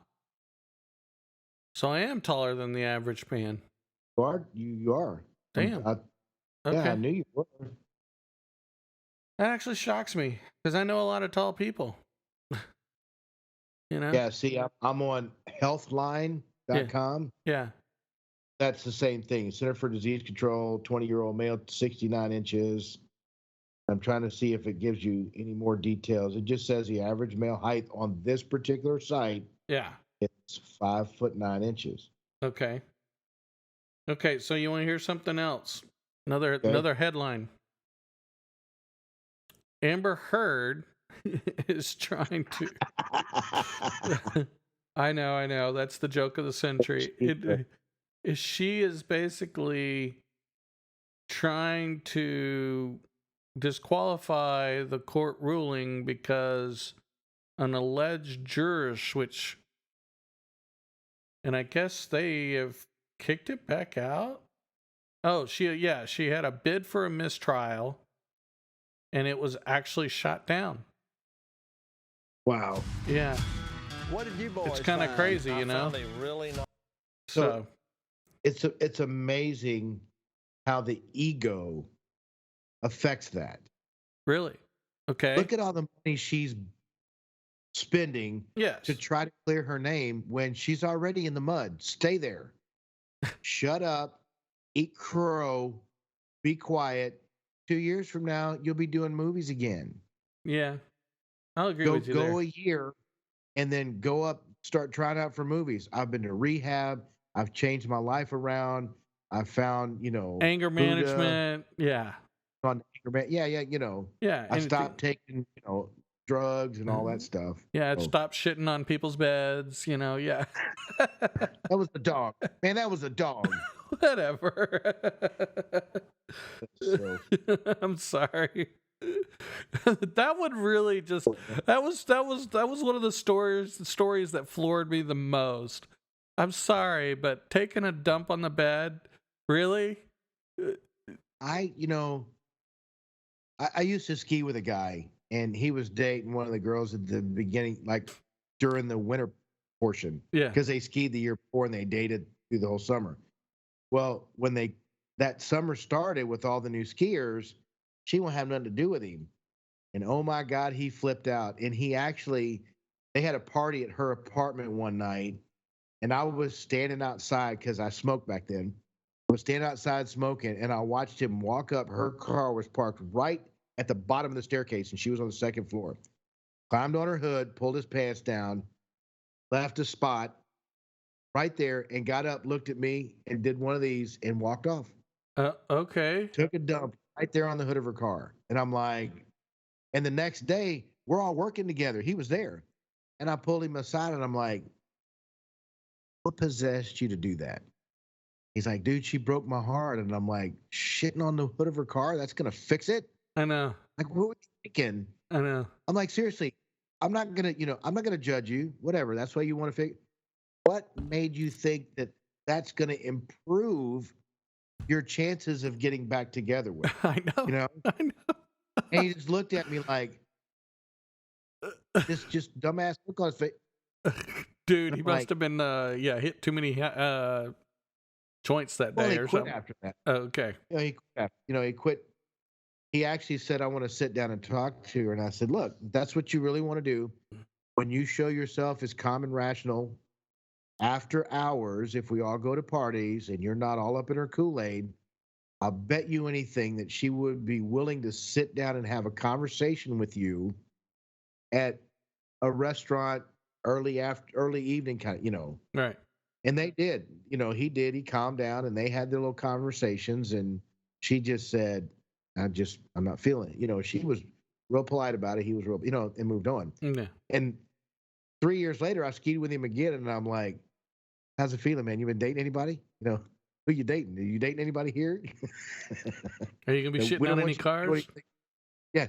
[SPEAKER 1] So I am taller than the average man.
[SPEAKER 2] You are.
[SPEAKER 1] Damn.
[SPEAKER 2] Yeah, I
[SPEAKER 1] Okay.
[SPEAKER 2] knew you were.
[SPEAKER 1] That actually shocks me because I know a lot of tall people. You know?
[SPEAKER 2] Yeah, see, I'm on
[SPEAKER 1] Yeah.
[SPEAKER 2] healthline.com.
[SPEAKER 1] Yeah.
[SPEAKER 2] That's the same thing. Center for Disease Control, 20-year-old male, 69 inches. I'm trying to see if it gives you any more details. It just says the average male height on this particular site
[SPEAKER 1] Yeah.
[SPEAKER 2] is 5'9".
[SPEAKER 1] Okay. Okay. So you want to hear something else?
[SPEAKER 2] Okay.
[SPEAKER 1] Another headline. Amber Heard is trying to. I know. That's the joke of the century. She is basically trying to disqualify the court ruling because an alleged juror switch, and I guess they have kicked it back out. Oh, she had a bid for a mistrial, and it was actually shot down.
[SPEAKER 2] Wow.
[SPEAKER 1] Yeah,
[SPEAKER 3] What did you boys
[SPEAKER 1] it's kind of
[SPEAKER 3] find?
[SPEAKER 1] crazy,
[SPEAKER 3] I
[SPEAKER 1] you know.
[SPEAKER 3] found a really nice.
[SPEAKER 1] So
[SPEAKER 2] It's amazing how the ego affects that.
[SPEAKER 1] really, okay,
[SPEAKER 2] Look at all the money she's spending
[SPEAKER 1] yes,
[SPEAKER 2] to try to clear her name when she's already in the mud. Stay there. Shut up. Eat crow. Be quiet. 2 years from now, you'll be doing movies again.
[SPEAKER 1] yeah, I'll agree
[SPEAKER 2] Go
[SPEAKER 1] with you there.
[SPEAKER 2] a year and then go up, start trying out for movies. I've been to rehab. I've changed my life around. I found,
[SPEAKER 1] Anger
[SPEAKER 2] Buddha
[SPEAKER 1] management, yeah,
[SPEAKER 2] on yeah,
[SPEAKER 1] yeah,
[SPEAKER 2] I
[SPEAKER 1] anything.
[SPEAKER 2] stopped taking, drugs and all that stuff.
[SPEAKER 1] Yeah, I'd
[SPEAKER 2] So
[SPEAKER 1] stop shitting on people's beds, yeah.
[SPEAKER 2] that was a dog. Man, that was a dog.
[SPEAKER 1] Whatever.
[SPEAKER 2] So
[SPEAKER 1] I'm sorry. That would really just that was one of the stories that floored me the most. I'm sorry, but taking a dump on the bed, really?
[SPEAKER 2] I, I used to ski with a guy, and he was dating one of the girls at the beginning, like during the winter portion,
[SPEAKER 1] Yeah.
[SPEAKER 2] because they skied the year before and they dated through the whole summer. Well, when that summer started with all the new skiers, she won't have nothing to do with him. And oh my God, he flipped out. And they had a party at her apartment one night, and I was standing outside because I smoked back then. I was standing outside smoking, and I watched him walk up. Her car was parked right at the bottom of the staircase, and she was on the second floor. Climbed on her hood, pulled his pants down, left a spot right there, and got up, looked at me, and did one of these and walked off.
[SPEAKER 1] Okay.
[SPEAKER 2] Took a dump right there on the hood of her car. And I'm like, and the next day, we're all working together. He was there. And I pulled him aside and I'm like, what possessed you to do that? He's like, dude, she broke my heart. And I'm like, shitting on the hood of her car? That's going to fix it?
[SPEAKER 1] I know.
[SPEAKER 2] Like, what were you thinking?
[SPEAKER 1] I know.
[SPEAKER 2] I'm like, seriously, I'm not going to judge you. Whatever. That's why you want to fix. What made you think that that's going to improve your chances of getting back together with?
[SPEAKER 1] I know.
[SPEAKER 2] You know?
[SPEAKER 1] I know.
[SPEAKER 2] And he just looked at me like, this just dumbass look on his face.
[SPEAKER 1] Dude,
[SPEAKER 2] And
[SPEAKER 1] he
[SPEAKER 2] I'm
[SPEAKER 1] must
[SPEAKER 2] like,
[SPEAKER 1] have been hit too many joints that
[SPEAKER 2] well,
[SPEAKER 1] day
[SPEAKER 2] he
[SPEAKER 1] or
[SPEAKER 2] quit
[SPEAKER 1] something.
[SPEAKER 2] after that.
[SPEAKER 1] Oh, okay.
[SPEAKER 2] He quit he quit. He actually said, I want to sit down and talk to her. And I said, look, that's what you really want to do. When you show yourself as calm and rational after hours, if we all go to parties and you're not all up in her Kool-Aid, I'll bet you anything that she would be willing to sit down and have a conversation with you at a restaurant early evening
[SPEAKER 1] Right.
[SPEAKER 2] And they did. He did. He calmed down and they had their little conversations and she just said, I'm not feeling it. She was real polite about it. He was real, and moved on.
[SPEAKER 1] Yeah.
[SPEAKER 2] And 3 years later I skied with him again and I'm like, how's it feeling, man? You been dating anybody? Who you dating? Are you dating anybody here?
[SPEAKER 1] Are you gonna be
[SPEAKER 2] We
[SPEAKER 1] shitting
[SPEAKER 2] don't
[SPEAKER 1] on
[SPEAKER 2] want
[SPEAKER 1] any
[SPEAKER 2] you to do
[SPEAKER 1] cars?
[SPEAKER 2] anything. Yeah.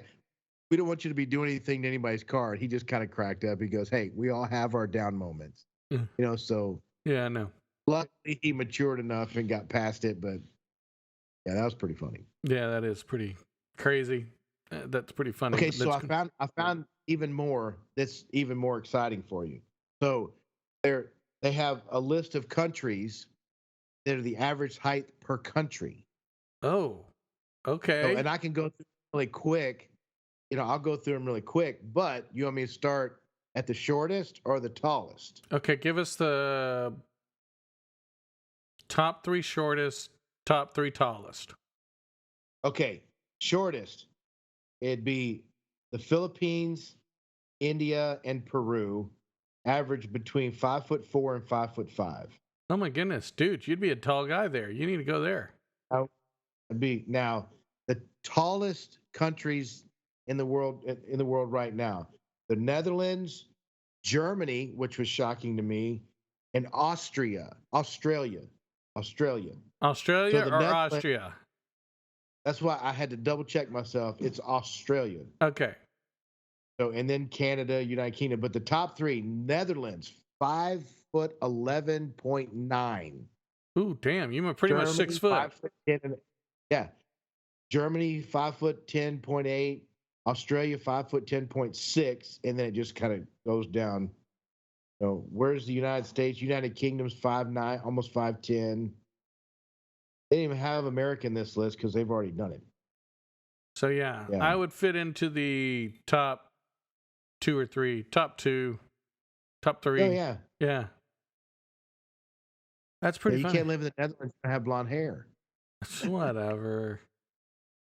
[SPEAKER 2] We don't want you to be doing anything to anybody's car. He just kind of cracked up. He goes, hey, we all have our down moments.
[SPEAKER 1] Mm.
[SPEAKER 2] So
[SPEAKER 1] Yeah, I know.
[SPEAKER 2] luckily he matured enough and got past it, but yeah, that was pretty funny.
[SPEAKER 1] Yeah, that is pretty crazy. That's pretty funny.
[SPEAKER 2] Okay,
[SPEAKER 1] but
[SPEAKER 2] so
[SPEAKER 1] that's
[SPEAKER 2] I found even more that's even more exciting for you. So they have a list of countries that are the average height per country.
[SPEAKER 1] Oh,
[SPEAKER 2] So,
[SPEAKER 1] okay.
[SPEAKER 2] and I can go through really quick. I'll go through them really quick, but you want me to start at the shortest or the tallest?
[SPEAKER 1] Okay, give us the top 3 shortest, top 3 tallest.
[SPEAKER 2] Okay, shortest. It'd be the Philippines, India, and Peru, average between 5'4" and 5'5".
[SPEAKER 1] Oh my goodness, dude, you'd be a tall guy there. You need to go there.
[SPEAKER 2] Now the tallest countries in the world right now: the Netherlands, Germany, which was shocking to me, and Australia. So
[SPEAKER 1] Australia
[SPEAKER 2] the
[SPEAKER 1] or
[SPEAKER 2] Netherlands.
[SPEAKER 1] Austria?
[SPEAKER 2] That's why I had to double check myself. It's Australia.
[SPEAKER 1] Okay.
[SPEAKER 2] So and then Canada, United Kingdom, but the top three: Netherlands, 5'11.9".
[SPEAKER 1] Ooh, damn, you were pretty much
[SPEAKER 2] Germany,
[SPEAKER 1] 6 foot.
[SPEAKER 2] 5'10". Yeah, Germany 5'10.8". Australia 5'10.6", and then it just kind of goes down. So where's the United States? United Kingdom's 5'9", almost 5'10". They didn't even have America in this list because they've already done it.
[SPEAKER 1] So yeah,
[SPEAKER 2] Yeah.
[SPEAKER 1] I would fit into the top 2 or 3, top 2, top 3.
[SPEAKER 2] Oh yeah.
[SPEAKER 1] Yeah. That's pretty
[SPEAKER 2] You
[SPEAKER 1] funny.
[SPEAKER 2] can't live in the Netherlands and have blonde hair.
[SPEAKER 1] Whatever.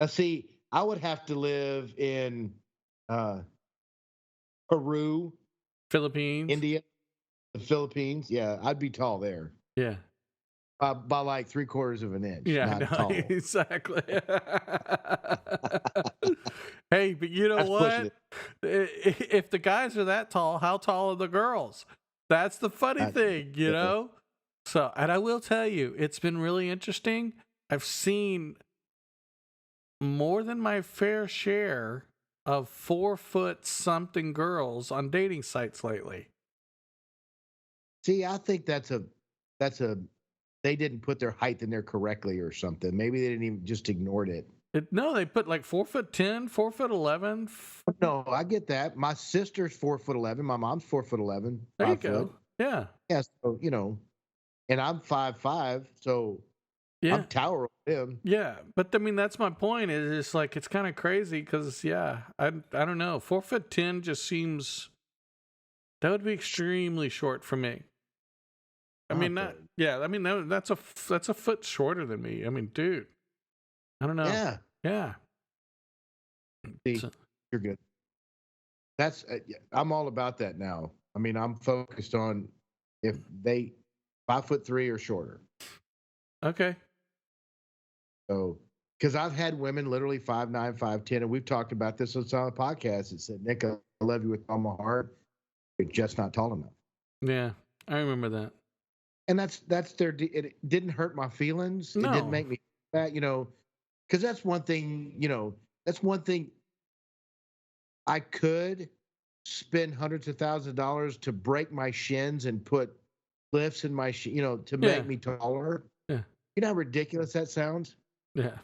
[SPEAKER 2] See, I would have to live in Peru,
[SPEAKER 1] Philippines.
[SPEAKER 2] India, the Philippines. Yeah, I'd be tall there.
[SPEAKER 1] Yeah.
[SPEAKER 2] By like 3/4 of an inch.
[SPEAKER 1] Yeah,
[SPEAKER 2] not
[SPEAKER 1] no,
[SPEAKER 2] tall.
[SPEAKER 1] exactly. Hey, but you know
[SPEAKER 2] That's pushing
[SPEAKER 1] what?
[SPEAKER 2] it.
[SPEAKER 1] If the guys are that tall, how tall are the girls? That's the funny thing, you know? So, and I will tell you, it's been really interesting. I've seen more than my fair share of 4-foot something girls on dating sites lately.
[SPEAKER 2] See, I think that's a they didn't put their height in there correctly or something. Maybe they didn't even just ignored it.
[SPEAKER 1] No, they put like 4'10", 4'11".
[SPEAKER 2] No, I get that. My sister's 4'11". My mom's 4'11".
[SPEAKER 1] There you
[SPEAKER 2] 5 foot.
[SPEAKER 1] go. Yeah.
[SPEAKER 2] Yeah, so and I'm 5'5", so
[SPEAKER 1] Yeah.
[SPEAKER 2] I'm towering him.
[SPEAKER 1] Yeah, but I mean that's my point. Is it's like it's kind of crazy because I don't know. 4'10" just seems that would be extremely short for me. I mean not yeah. I mean that's a foot shorter than me. I mean, dude, I don't know.
[SPEAKER 2] Yeah.
[SPEAKER 1] Yeah.
[SPEAKER 2] See, you're good. That's I'm all about that now. I mean, I'm focused on if they 5'3" or shorter.
[SPEAKER 1] Okay.
[SPEAKER 2] So, because I've had women literally 5'9", 5'10", and we've talked about this on the podcast. It said, "Nick, I love you with all my heart. You're just not tall enough."
[SPEAKER 1] Yeah, I remember that.
[SPEAKER 2] And that's their. It didn't hurt my feelings.
[SPEAKER 1] No.
[SPEAKER 2] It didn't make me fat, because that's one thing. That's one thing. I could spend hundreds of thousands of dollars to break my shins and put lifts in my to make me taller.
[SPEAKER 1] Yeah.
[SPEAKER 2] You know how ridiculous that sounds?
[SPEAKER 1] Yeah.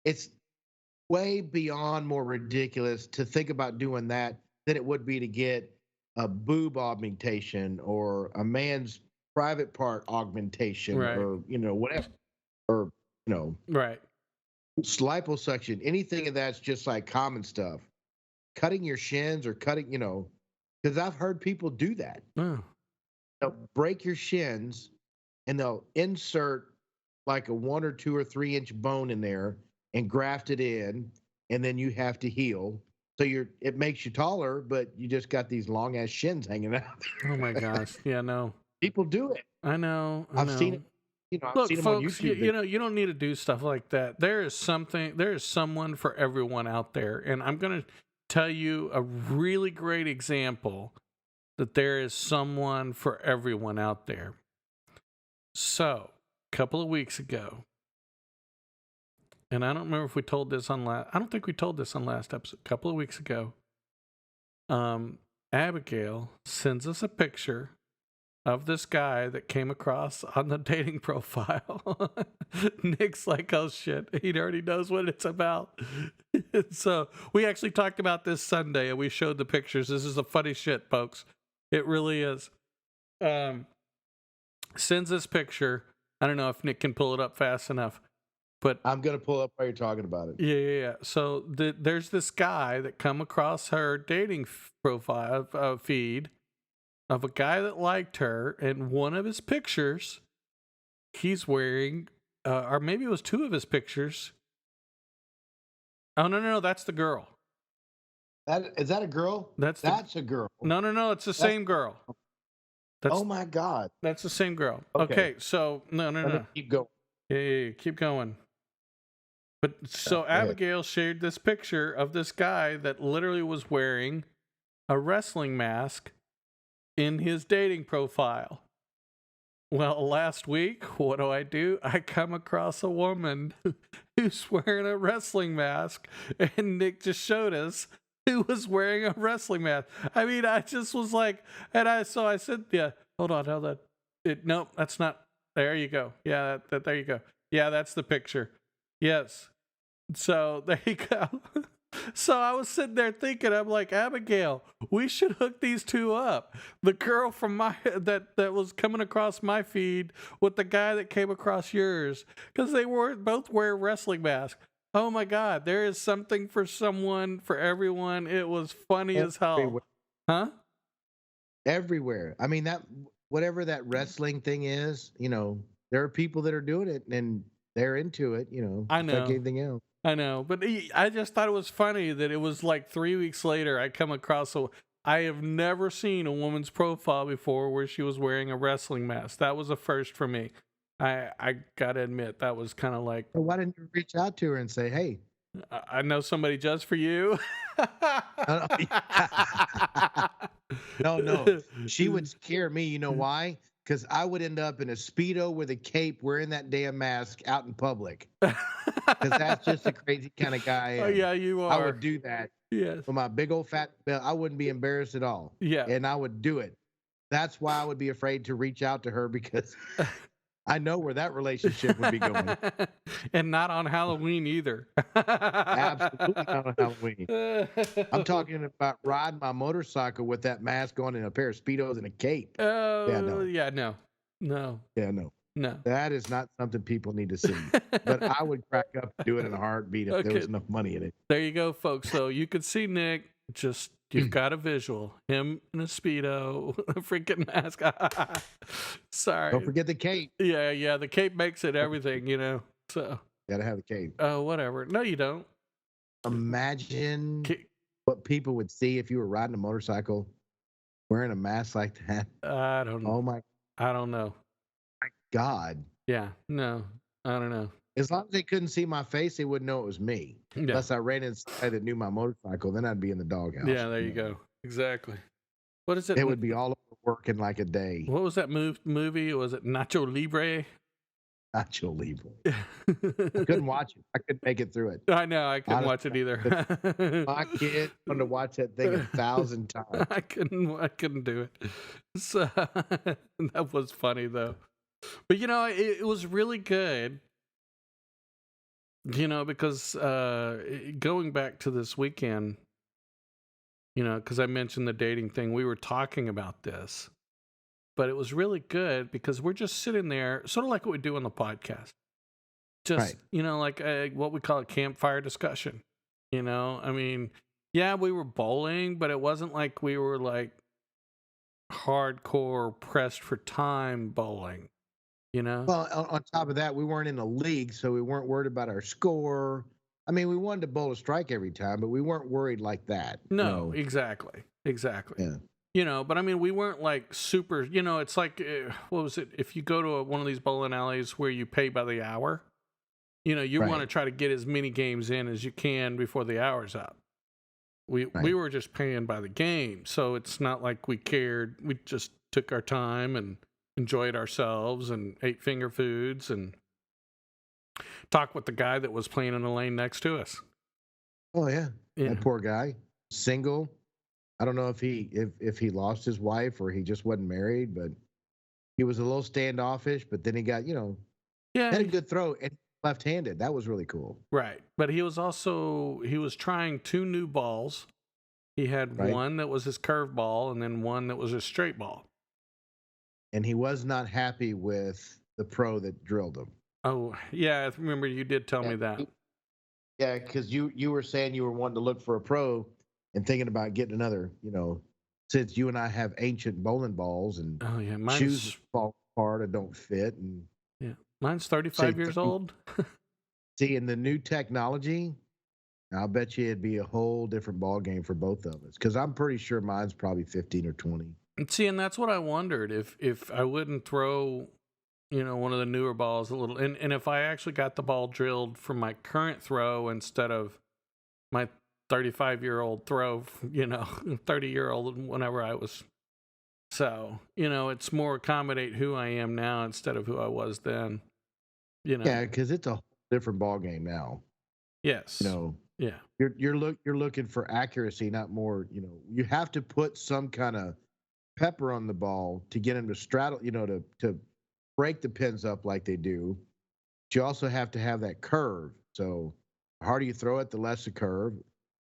[SPEAKER 2] It's way beyond more ridiculous to think about doing that than it would be to get a boob augmentation or a man's private part augmentation
[SPEAKER 1] Right.
[SPEAKER 2] or whatever, or
[SPEAKER 1] Right.
[SPEAKER 2] liposuction. Anything of that's just like common stuff. Cutting your shins or cutting, because I've heard people do that.
[SPEAKER 1] Oh.
[SPEAKER 2] They'll break your shins and they'll insert like a 1 or 2 or 3 inch bone in there and graft it in, and then you have to heal. So it makes you taller, but you just got these long ass shins hanging out.
[SPEAKER 1] Oh my gosh. Yeah, no.
[SPEAKER 2] People do it.
[SPEAKER 1] I know.
[SPEAKER 2] I've seen it. I've
[SPEAKER 1] Look,
[SPEAKER 2] seen them on
[SPEAKER 1] folks,
[SPEAKER 2] YouTube.
[SPEAKER 1] you don't need to do stuff like that. There is someone for everyone out there. And I'm going to tell you a really great example that there is someone for everyone out there. So, a couple of weeks ago, and I don't remember if we told this on I don't think we told this on last episode. A couple of weeks ago, Abigail sends us a picture of this guy that came across on the dating profile. Nick's like, oh shit, he already knows what it's about. So we actually talked about this Sunday and we showed the pictures. This is a funny shit, folks. It really is. Sends this picture. I don't know if Nick can pull it up fast enough, but
[SPEAKER 2] I'm going to pull up while you're talking about it.
[SPEAKER 1] Yeah. So there's this guy that come across her dating profile feed of a guy that liked her, and one of his pictures, he's wearing, or maybe it was two of his pictures. Oh, no, that's the girl.
[SPEAKER 2] Is that a girl? That's a girl.
[SPEAKER 1] No, it's the same girl.
[SPEAKER 2] Oh my God.
[SPEAKER 1] That's the same girl. Okay, so, no.
[SPEAKER 2] Keep going.
[SPEAKER 1] Yeah, keep going. But so Abigail shared this picture of this guy that literally was wearing a wrestling mask in his dating profile. Well, last week, what do? I come across a woman who's wearing a wrestling mask, and Nick just showed us who was wearing a wrestling mask. I mean, I just was like, I said, yeah, hold on. Nope, that's not, there you go. Yeah, there you go. Yeah, that's the picture. Yes. So there you go. So I was sitting there thinking, I'm like, Abigail, we should hook these two up. The girl from that was coming across my feed with the guy that came across yours, because they both wear wrestling masks. Oh my God, there is something for someone, for everyone. It was funny as hell. Huh?
[SPEAKER 2] Everywhere. I mean, whatever that wrestling thing is, there are people that are doing it and they're into it,
[SPEAKER 1] I know.
[SPEAKER 2] like anything else.
[SPEAKER 1] I know, but I just thought it was funny that it was like 3 weeks later I come across I have never seen a woman's profile before where she was wearing a wrestling mask. That was a first for me. I gotta admit, that was kind of like...
[SPEAKER 2] Well, why didn't you reach out to her and say, hey,
[SPEAKER 1] I know somebody just for you?
[SPEAKER 2] No. She would scare me. You know why? Because I would end up in a Speedo with a cape wearing that damn mask out in public. Because that's just a crazy kind of guy I am.
[SPEAKER 1] Oh, yeah, you are.
[SPEAKER 2] I would do that.
[SPEAKER 1] Yes.
[SPEAKER 2] With my big old fat belt. I wouldn't be embarrassed at all.
[SPEAKER 1] Yeah.
[SPEAKER 2] And I would do it. That's why I would be afraid to reach out to her, because I know where that relationship would be going.
[SPEAKER 1] And not on Halloween either.
[SPEAKER 2] Absolutely not on Halloween. I'm talking about riding my motorcycle with that mask on and a pair of Speedos and a cape.
[SPEAKER 1] Oh,
[SPEAKER 2] no.
[SPEAKER 1] Yeah, no.
[SPEAKER 2] Yeah, no.
[SPEAKER 1] No.
[SPEAKER 2] That is not something people need to see. But I would crack up and do it in a heartbeat if there was enough money in it.
[SPEAKER 1] There you go, folks. So you can see Nick, just, you've got a visual. Him in a Speedo, a freaking mask. Sorry.
[SPEAKER 2] Don't forget the cape.
[SPEAKER 1] Yeah. The cape makes it everything, So.
[SPEAKER 2] Gotta have the cape.
[SPEAKER 1] Oh, whatever. No, you don't.
[SPEAKER 2] Imagine what people would see if you were riding a motorcycle wearing a mask like that.
[SPEAKER 1] I don't know. I don't know.
[SPEAKER 2] My God.
[SPEAKER 1] Yeah, no, I don't know.
[SPEAKER 2] As long as they couldn't see my face, they wouldn't know it was me.
[SPEAKER 1] Yeah.
[SPEAKER 2] Unless I ran inside that knew my motorcycle, then I'd be in the doghouse.
[SPEAKER 1] Yeah, there you go. Exactly. What is it?
[SPEAKER 2] It would be all over work in like a day.
[SPEAKER 1] What was that movie? Was it Nacho Libre?
[SPEAKER 2] Nacho Libre. I couldn't watch it. I couldn't make it through it.
[SPEAKER 1] I know. I couldn't watch it either.
[SPEAKER 2] My kid wanted to watch that thing 1,000 times.
[SPEAKER 1] I couldn't do it. So that was funny though. But it was really good. Because going back to this weekend, because I mentioned the dating thing. We were talking about this, but it was really good because we're just sitting there, sort of like what we do on the podcast. Just,
[SPEAKER 2] Right.
[SPEAKER 1] like what we call a campfire discussion. I mean, yeah, we were bowling, but it wasn't like we were like hardcore pressed for time bowling,
[SPEAKER 2] Well, on top of that, we weren't in a league, so we weren't worried about our score. I mean, we wanted to bowl a strike every time, but we weren't worried like that.
[SPEAKER 1] No, exactly.
[SPEAKER 2] Yeah.
[SPEAKER 1] But I mean, we weren't like super, it's like, what was it? If you go to one of these bowling alleys where you pay by the hour, you want to
[SPEAKER 2] Right.
[SPEAKER 1] try to get as many games in as you can before the hour's up. We
[SPEAKER 2] Right.
[SPEAKER 1] were just paying by the game, so it's not like we cared. We just took our time and enjoyed ourselves and ate finger foods and talked with the guy that was playing in the lane next to us.
[SPEAKER 2] Oh yeah.
[SPEAKER 1] Yeah.
[SPEAKER 2] That poor guy, single. I don't know if he lost his wife or he just wasn't married, but he was a little standoffish. But then he got
[SPEAKER 1] Yeah,
[SPEAKER 2] had a good throw and left-handed. That was really cool.
[SPEAKER 1] right. But he was trying two new balls. He had
[SPEAKER 2] Right.
[SPEAKER 1] one that was his curve ball and then one that was his straight ball.
[SPEAKER 2] And he was not happy with the pro that drilled him.
[SPEAKER 1] Oh, yeah, I remember you did tell me that.
[SPEAKER 2] Yeah, because you were saying you were wanting to look for a pro and thinking about getting another, since you and I have ancient bowling balls and
[SPEAKER 1] Oh, yeah,
[SPEAKER 2] shoes fall apart and don't fit. And
[SPEAKER 1] mine's 35 years old.
[SPEAKER 2] see, in the new technology, I'll bet you it'd be a whole different ball game for both of us. Because I'm pretty sure mine's probably 15 or 20.
[SPEAKER 1] And see, and that's what I wondered if I wouldn't throw, one of the newer balls a little, and if I actually got the ball drilled from my current throw instead of my 35-year-old throw, 30-year-old whenever I was. So, it's more accommodate who I am now instead of who I was then.
[SPEAKER 2] Yeah, because it's a whole different ball game now.
[SPEAKER 1] Yes. Yeah.
[SPEAKER 2] You're looking for accuracy, not more. You have to put some kind of pepper on the ball to get him to straddle. To break the pins up like they do. But you also have to have that curve. So the harder you throw it, the less the curve.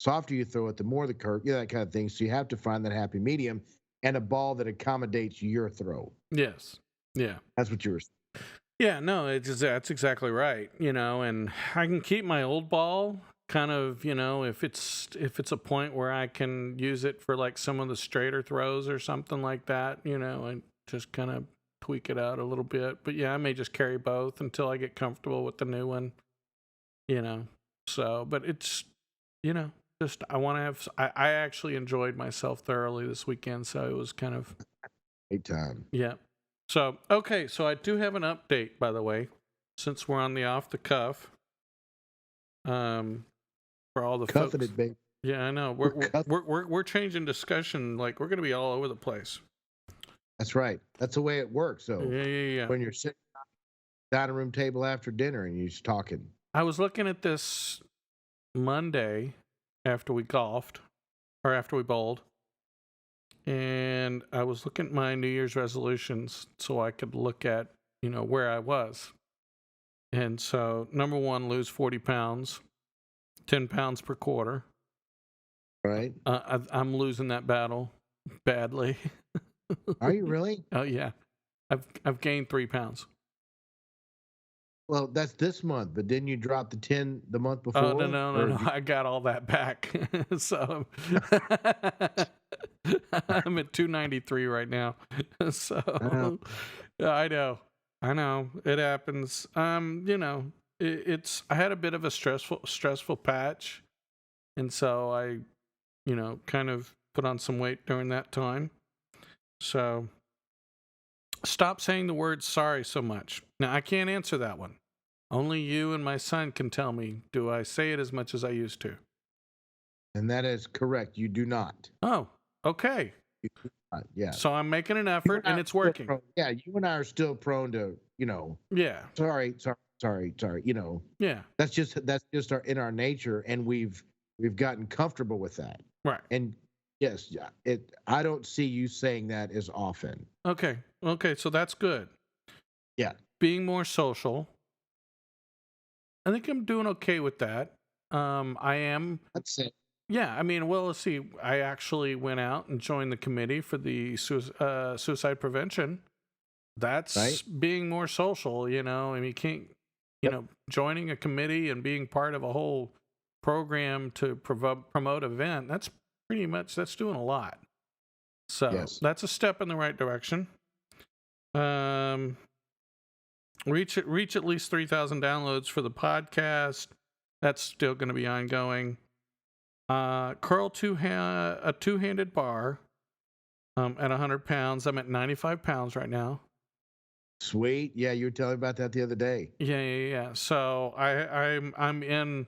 [SPEAKER 2] Softer you throw it, the more the curve. That kind of thing. So you have to find that happy medium and a ball that accommodates your throw.
[SPEAKER 1] Yes. Yeah.
[SPEAKER 2] That's what you were saying.
[SPEAKER 1] Yeah, no, that's exactly right. And I can keep my old ball kind of, if it's a point where I can use it for like some of the straighter throws or something like that, and just kind of tweak it out a little bit. But yeah, I may just carry both until I get comfortable with the new one, So, but it's, just I want to have. I actually enjoyed myself thoroughly this weekend, so it was kind of
[SPEAKER 2] Great time.
[SPEAKER 1] yeah. So, okay, so I do have an update, by the way, since we're on the off the cuff. For all the
[SPEAKER 2] Cuffing
[SPEAKER 1] folks.
[SPEAKER 2] it, babe.
[SPEAKER 1] Yeah, I know. We're changing discussion. Like we're gonna be all over the place.
[SPEAKER 2] That's right. That's the way it works. So
[SPEAKER 1] Yeah.
[SPEAKER 2] when you're sitting at the dining room table after dinner and you're just talking.
[SPEAKER 1] I was looking at this Monday after we golfed, or after we bowled, and I was looking at my New Year's resolutions so I could look at, where I was. And so, number one, lose 40 pounds, 10 pounds per quarter.
[SPEAKER 2] Right.
[SPEAKER 1] I'm losing that battle badly.
[SPEAKER 2] Are you really?
[SPEAKER 1] Oh yeah, I've gained 3 pounds.
[SPEAKER 2] Well, that's this month, but didn't you drop the 10 the month before?
[SPEAKER 1] Oh no! I got all that back. So I'm at 293 right now. So I know it happens. It's I had a bit of a stressful patch, and so I, kind of put on some weight during that time. So stop saying the word sorry so much. Now, I can't answer that one. Only you and my son can tell me, do I say it as much as I used to?
[SPEAKER 2] And that is correct. You do not.
[SPEAKER 1] Oh, okay.
[SPEAKER 2] Yeah.
[SPEAKER 1] So I'm making an effort and it's working.
[SPEAKER 2] Yeah, you and I are still prone to,
[SPEAKER 1] Yeah.
[SPEAKER 2] Sorry.
[SPEAKER 1] Yeah.
[SPEAKER 2] That's just in our nature, and we've gotten comfortable with that.
[SPEAKER 1] Right.
[SPEAKER 2] And yes, I don't see you saying that as often.
[SPEAKER 1] Okay, so that's good.
[SPEAKER 2] Yeah.
[SPEAKER 1] Being more social. I think I'm doing okay with that. I am.
[SPEAKER 2] That's it.
[SPEAKER 1] Yeah, I mean, well, let's see. I actually went out and joined the committee for the suicide prevention. That's
[SPEAKER 2] Right?
[SPEAKER 1] being more social, you know. I mean, you can't,
[SPEAKER 2] Yep.
[SPEAKER 1] joining a committee and being part of a whole program to promote an event. That's doing a lot. So
[SPEAKER 2] Yes.
[SPEAKER 1] that's a step in the right direction. Um, reach at least 3,000 downloads for the podcast. That's still going to be ongoing. Curl a two-handed bar at 100 pounds. I'm at 95 pounds right now.
[SPEAKER 2] Sweet. Yeah, you were telling me about that the other day.
[SPEAKER 1] Yeah. So I'm in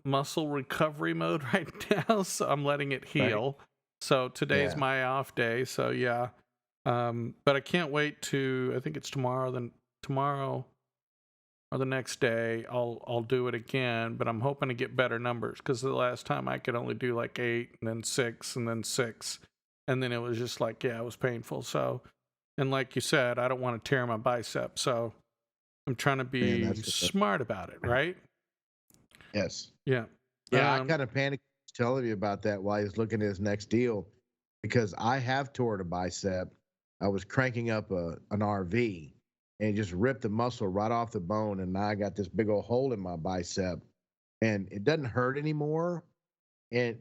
[SPEAKER 1] muscle recovery mode right now. So I'm letting it
[SPEAKER 2] Right?
[SPEAKER 1] heal. So today's
[SPEAKER 2] Yeah.
[SPEAKER 1] my off day. So yeah. But I can't wait to. I think it's tomorrow. Then tomorrow or the next day, I'll do it again. But I'm hoping to get better numbers because the last time I could only do like 8 and then 6 and then 6, and then it was just like it was painful. So, and like you said, I don't want to tear my bicep. So I'm trying to
[SPEAKER 2] Man,
[SPEAKER 1] be smart about it, right?
[SPEAKER 2] yes.
[SPEAKER 1] Yeah.
[SPEAKER 2] Yeah, I kind of panicked telling you about that while he was looking at his next deal because I have torn a bicep. I was cranking up an RV and it just ripped the muscle right off the bone. And now I got this big old hole in my bicep and it doesn't hurt anymore. And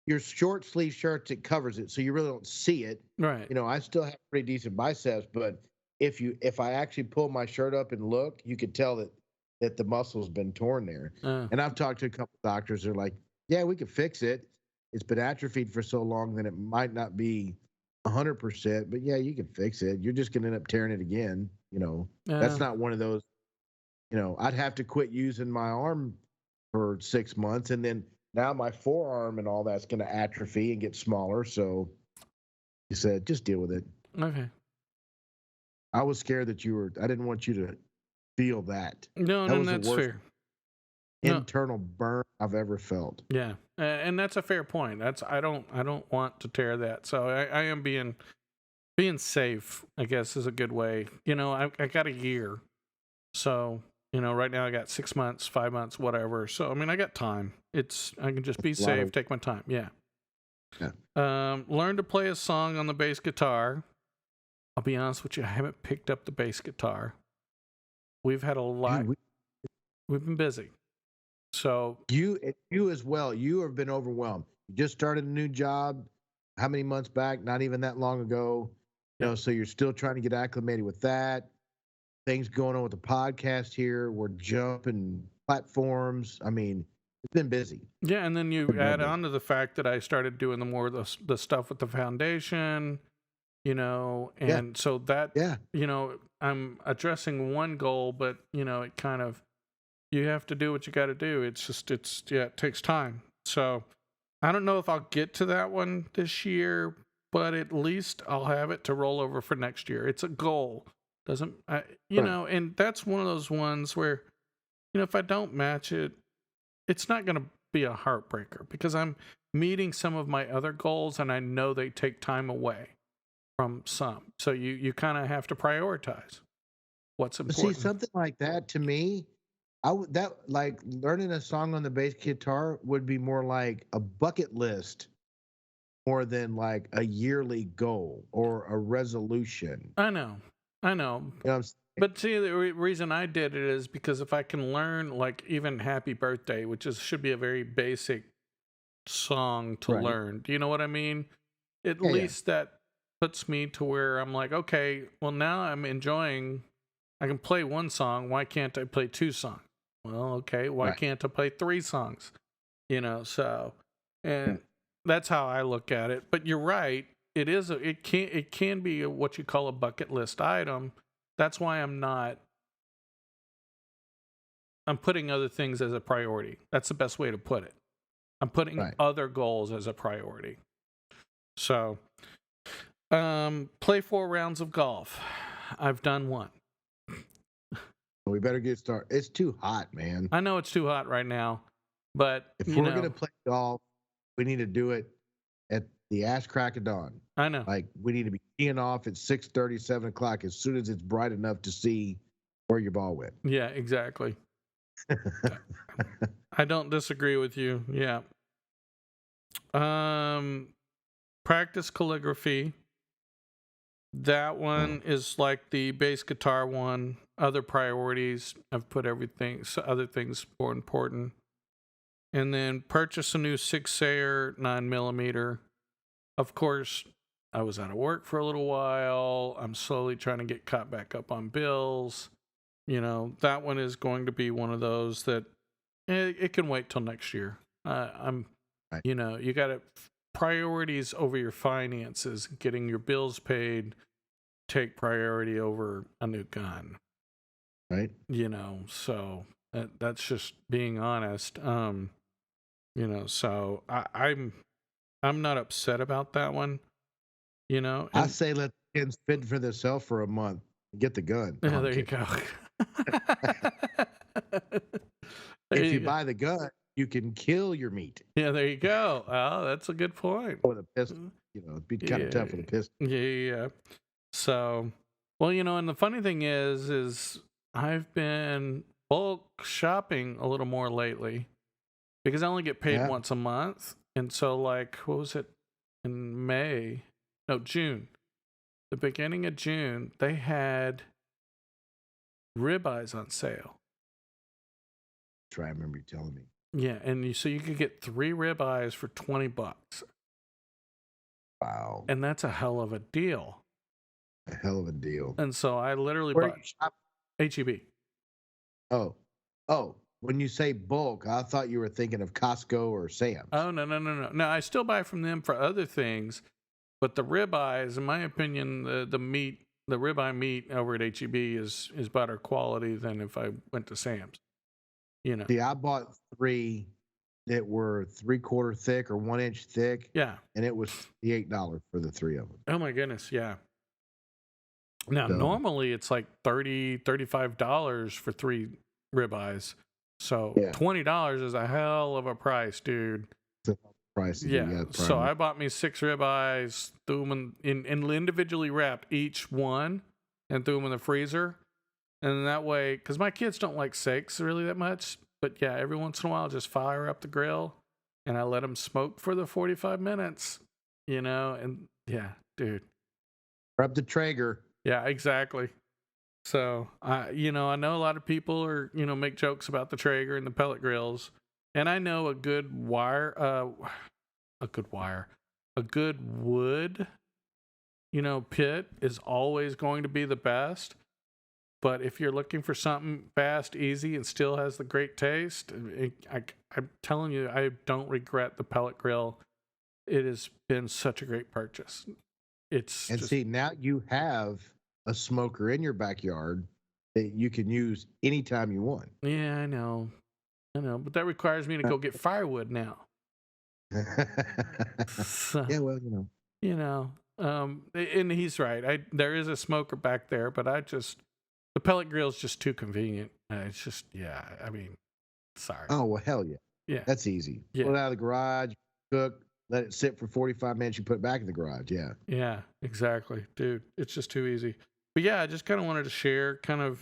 [SPEAKER 2] your short sleeve shirts, it covers it. So you really don't see it.
[SPEAKER 1] right.
[SPEAKER 2] I still have pretty decent biceps, but if I actually pull my shirt up and look, you could tell that the muscle's been torn there. And I've talked to a couple doctors. They're like, yeah, we could fix it. It's been atrophied for so long that it might not be 100%, but yeah, you can fix it. You're just going to end up tearing it again. That's not one of those, I'd have to quit using my arm for 6 months. And then now my forearm and all that's going to atrophy and get smaller. So he said, just deal with it.
[SPEAKER 1] Okay.
[SPEAKER 2] I was scared that I didn't want you to feel that.
[SPEAKER 1] No,
[SPEAKER 2] That was
[SPEAKER 1] that's
[SPEAKER 2] the worst
[SPEAKER 1] fair. No.
[SPEAKER 2] internal burn I've ever felt.
[SPEAKER 1] Yeah, and that's a fair point. I don't want to tear that. So I am being safe, I guess, is a good way. I got a year, so right now I got 6 months, 5 months, whatever. So I mean, I got time. I can just be safe, take my time. Yeah. Learn to play a song on the bass guitar. I'll be honest with you, I haven't picked up the bass guitar. We've had a lot. We've been busy. So
[SPEAKER 2] you as well. You have been overwhelmed. You just started a new job. How many months back? Not even that long ago. So you're still trying to get acclimated with that. Things going on with the podcast here. We're jumping platforms. I mean, it's been busy.
[SPEAKER 1] Yeah, and then you add on to the fact that I started doing the stuff with the foundation, and so that I'm addressing one goal, but it kind of, you have to do what you got to do. It takes time. So I don't know if I'll get to that one this year, but at least I'll have it to roll over for next year. It's a goal. And that's one of those ones where, if I don't match it, it's not going to be a heartbreaker because I'm meeting some of my other goals and I know they take time away from some. So you kind of have to prioritize what's important.
[SPEAKER 2] See, something like that to me, like learning a song on the bass guitar would be more like a bucket list more than like a yearly goal or a resolution.
[SPEAKER 1] I know. But see, the reason I did it is because if I can learn, like, even Happy Birthday, which should be a very basic song to learn. Do you know what I mean? At least that puts me to where I'm like, okay, well, now I'm enjoying, I can play one song. Why can't I play 2 songs? Well, okay, why can't I play 3 songs? And that's how I look at it. But you're right. It can be what you call a bucket list item. That's why I'm putting other things as a priority. That's the best way to put it. I'm putting other goals as a priority. So, play 4 rounds of golf. I've done 1.
[SPEAKER 2] We better get started. It's too hot, man.
[SPEAKER 1] I know it's too hot right now, but
[SPEAKER 2] if we're going to play golf, we need to do it at the ass crack of dawn.
[SPEAKER 1] I know.
[SPEAKER 2] Like, we need to be teeing off at 6:30, 7 o'clock as soon as it's bright enough to see where your ball went.
[SPEAKER 1] Yeah, exactly. I don't disagree with you. Yeah. Practice calligraphy. That one is like the bass guitar one. Other priorities, I've put everything, so other things more important. And then purchase a new 6-Sayer 9mm. Of course, I was out of work for a little while. I'm slowly trying to get caught back up on bills. That one is going to be one of those that it can wait till next year. I'm,
[SPEAKER 2] Right.
[SPEAKER 1] you got to priorities over your finances, getting your bills paid, take priority over a new gun.
[SPEAKER 2] Right.
[SPEAKER 1] So that's just being honest. So I'm not upset about that one.
[SPEAKER 2] I say let the kids fend for themselves for a month. Get the gun. No,
[SPEAKER 1] Yeah,
[SPEAKER 2] I'm
[SPEAKER 1] there you
[SPEAKER 2] kidding.
[SPEAKER 1] go.
[SPEAKER 2] If you buy the gun, you can kill your meat.
[SPEAKER 1] Yeah, there you go. Oh, that's a good point.
[SPEAKER 2] With a pistol, it'd be kind of tough with a pistol.
[SPEAKER 1] Yeah. So, well, and the funny thing is I've been bulk shopping a little more lately because I only get paid once a month. And so, like, what was it in June? The beginning of June, they had ribeyes on sale.
[SPEAKER 2] I remember you telling me.
[SPEAKER 1] Yeah, and so you could get 3 ribeyes for $20.
[SPEAKER 2] Wow.
[SPEAKER 1] And that's a hell of a deal.
[SPEAKER 2] A hell of a deal.
[SPEAKER 1] And so I literally
[SPEAKER 2] Where
[SPEAKER 1] bought
[SPEAKER 2] you shop?
[SPEAKER 1] HEB.
[SPEAKER 2] Oh, when you say bulk, I thought you were thinking of Costco or Sam's.
[SPEAKER 1] Oh, no. No, I still buy from them for other things, but the ribeyes, in my opinion, the ribeye meat over at HEB is better quality than if I went to Sam's.
[SPEAKER 2] See, I bought 3 that were 3/4 thick or 1 inch thick.
[SPEAKER 1] Yeah.
[SPEAKER 2] And it was $8 for the 3 of them.
[SPEAKER 1] Oh my goodness, yeah. Now,
[SPEAKER 2] So,
[SPEAKER 1] normally it's like $30, $35 for 3 ribeyes. So $20 is a hell of a price, dude.
[SPEAKER 2] It's pricey.
[SPEAKER 1] Yeah. So I bought me 6 ribeyes, threw them in individually wrapped each one, and threw them in the freezer. And that way, because my kids don't like steaks really that much, but yeah, every once in a while, just fire up the grill, and I let them smoke for the 45 minutes. And yeah, dude.
[SPEAKER 2] Rub the Traeger.
[SPEAKER 1] Yeah, exactly. So I know a lot of people are, make jokes about the Traeger and the pellet grills, and I know a good wood, pit is always going to be the best. But if you're looking for something fast, easy, and still has the great taste, I'm telling you, I don't regret the pellet grill. It has been such a great purchase.
[SPEAKER 2] See, now you have a smoker in your backyard that you can use anytime you want.
[SPEAKER 1] Yeah, I know, but that requires me to go get firewood now. So,
[SPEAKER 2] yeah, well,
[SPEAKER 1] and he's right. There is a smoker back there, but the pellet grill is just too convenient. It's just, sorry.
[SPEAKER 2] Oh, well, hell yeah.
[SPEAKER 1] Yeah.
[SPEAKER 2] That's easy.
[SPEAKER 1] Yeah.
[SPEAKER 2] Pull it out of the garage, cook, let it sit for 45 minutes, you put it back in the garage. Yeah.
[SPEAKER 1] Yeah, exactly. Dude, it's just too easy. But yeah, I just kind of wanted to share I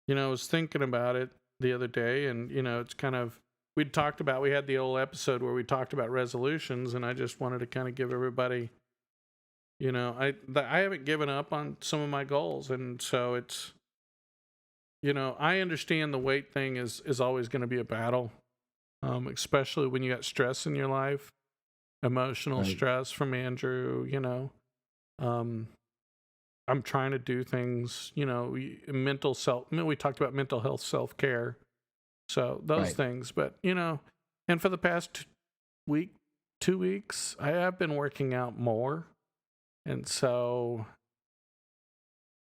[SPEAKER 1] was thinking about it the other day, and, it's kind of, we had the old episode where we talked about resolutions, and I just wanted to kind of give everybody, I haven't given up on some of my goals, and so it's, I understand the weight thing is always going to be a battle, especially when you got stress in your life, emotional stress from Andrew. I'm trying to do things, mental we talked about mental health, self-care, so those things. But and for the past 2 weeks, I have been working out more, and so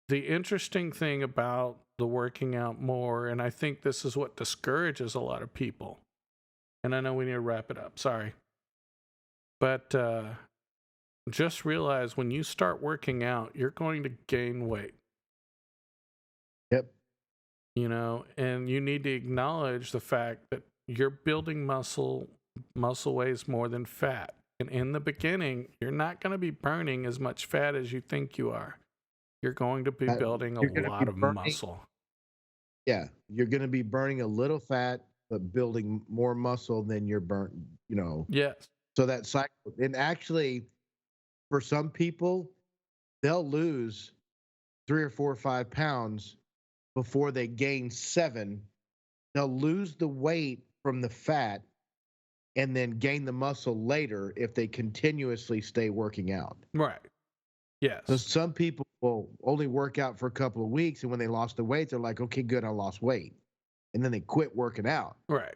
[SPEAKER 1] the interesting thing about the working out more, and I think this is what discourages a lot of people, and I know we need to wrap it up, sorry, but just realize when you start working out, you're going to gain weight.
[SPEAKER 2] Yep.
[SPEAKER 1] And you need to acknowledge the fact that you're building muscle weighs more than fat, and in the beginning, you're not going to be burning as much fat as you think you are. You're going to be building a lot of muscle.
[SPEAKER 2] Yeah, you're going to be burning a little fat building more muscle, then you're burnt,
[SPEAKER 1] Yes.
[SPEAKER 2] So that cycle, and actually, for some people, they'll lose 3 or 4 or 5 pounds before they gain 7. They'll lose the weight from the fat and then gain the muscle later if they continuously stay working out.
[SPEAKER 1] Right. Yes.
[SPEAKER 2] So some people will only work out for a couple of weeks, and when they lost the weight, they're like, okay, good, I lost weight. And then they quit working out.
[SPEAKER 1] Right.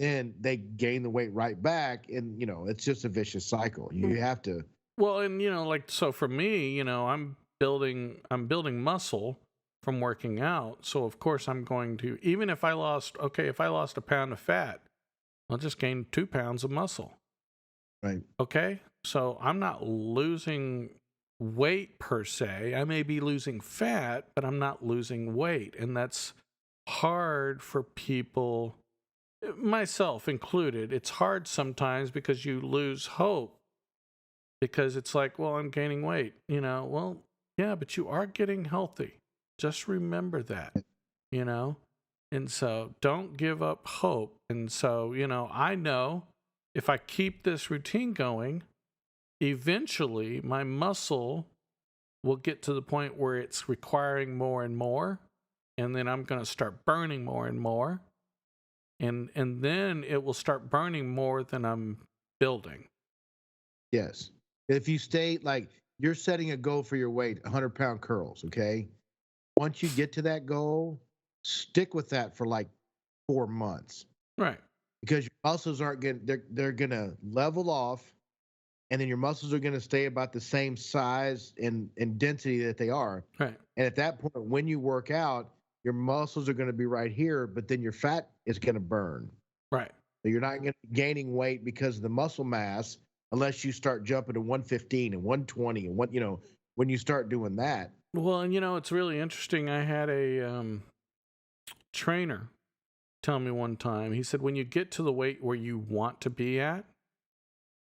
[SPEAKER 2] And they gain the weight right back. And, it's just a vicious cycle. You have to.
[SPEAKER 1] Well, and like, so for me, I'm building muscle from working out. So of course I'm going to, even if I lost a pound of fat, I'll just gain 2 pounds of muscle.
[SPEAKER 2] Right.
[SPEAKER 1] Okay. So I'm not losing weight per se. I may be losing fat, but I'm not losing weight. And that's hard for people, myself included. It's hard sometimes because you lose hope, because it's like, well, I'm gaining weight, well, yeah, but you are getting healthy. Just remember that, and so don't give up hope. And so, I know if I keep this routine going, eventually my muscle will get to the point where it's requiring more and more, and then I'm going to start burning more and more, and then it will start burning more than I'm building.
[SPEAKER 2] Yes. If you stay, like, you're setting a goal for your weight, 100-pound curls, okay? Once you get to that goal, stick with that for like 4 months.
[SPEAKER 1] Right.
[SPEAKER 2] Because your muscles aren't going to, they're going to level off, and then your muscles are going to stay about the same size and density that they are.
[SPEAKER 1] Right.
[SPEAKER 2] And at that point, when you work out, your muscles are going to be right here, but then your fat is going to burn.
[SPEAKER 1] Right.
[SPEAKER 2] So you're not going to be gaining weight because of the muscle mass unless you start jumping to 115 and 120 and when you start doing that.
[SPEAKER 1] Well, and it's really interesting. I had a trainer tell me one time. He said, when you get to the weight where you want to be at,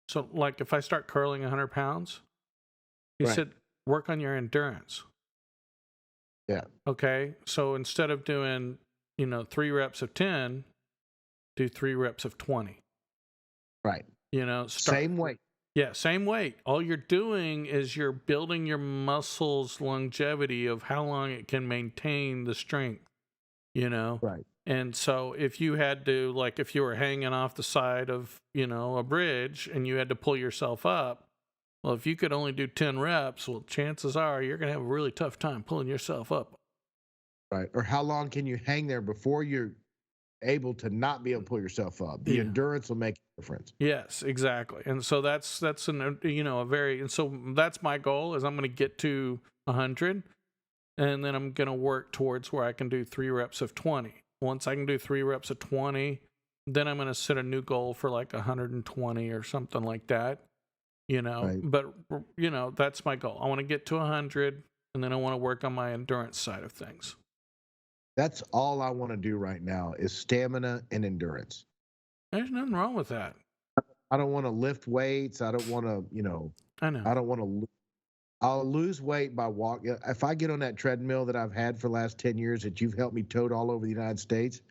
[SPEAKER 1] so like if I start curling 100 pounds, he
[SPEAKER 2] Right.
[SPEAKER 1] said, work on your endurance.
[SPEAKER 2] Yeah.
[SPEAKER 1] Okay. So instead of doing, 3 reps of 10, do 3 reps of 20.
[SPEAKER 2] Right. Same weight.
[SPEAKER 1] Yeah, same weight. All you're doing is you're building your muscles' longevity of how long it can maintain the strength,
[SPEAKER 2] Right.
[SPEAKER 1] And so if you had to, like, if you were hanging off the side of, a bridge and you had to pull yourself up, well, if you could only do 10 reps, well, chances are you're going to have a really tough time pulling yourself up.
[SPEAKER 2] Right. Or how long can you hang there before you're able to not be able to pull yourself up? The endurance will make a difference.
[SPEAKER 1] Yes, exactly. And so that's and so that's my goal, is I'm going to get to 100, and then I'm going to work towards where I can do 3 reps of 20. Once I can do 3 reps of 20, then I'm going to set a new goal for like 120 or something like that,
[SPEAKER 2] Right.
[SPEAKER 1] but that's my goal. I want to get to 100, and then I want to work on my endurance side of things.
[SPEAKER 2] That's all I want to do right now is stamina and endurance.
[SPEAKER 1] There's nothing wrong with that.
[SPEAKER 2] I don't want to lift weights. I don't want to,
[SPEAKER 1] I know.
[SPEAKER 2] I don't want to. I'll lose weight by walking. If I get on that treadmill that I've had for the last 10 years that you've helped me tote all over the United States,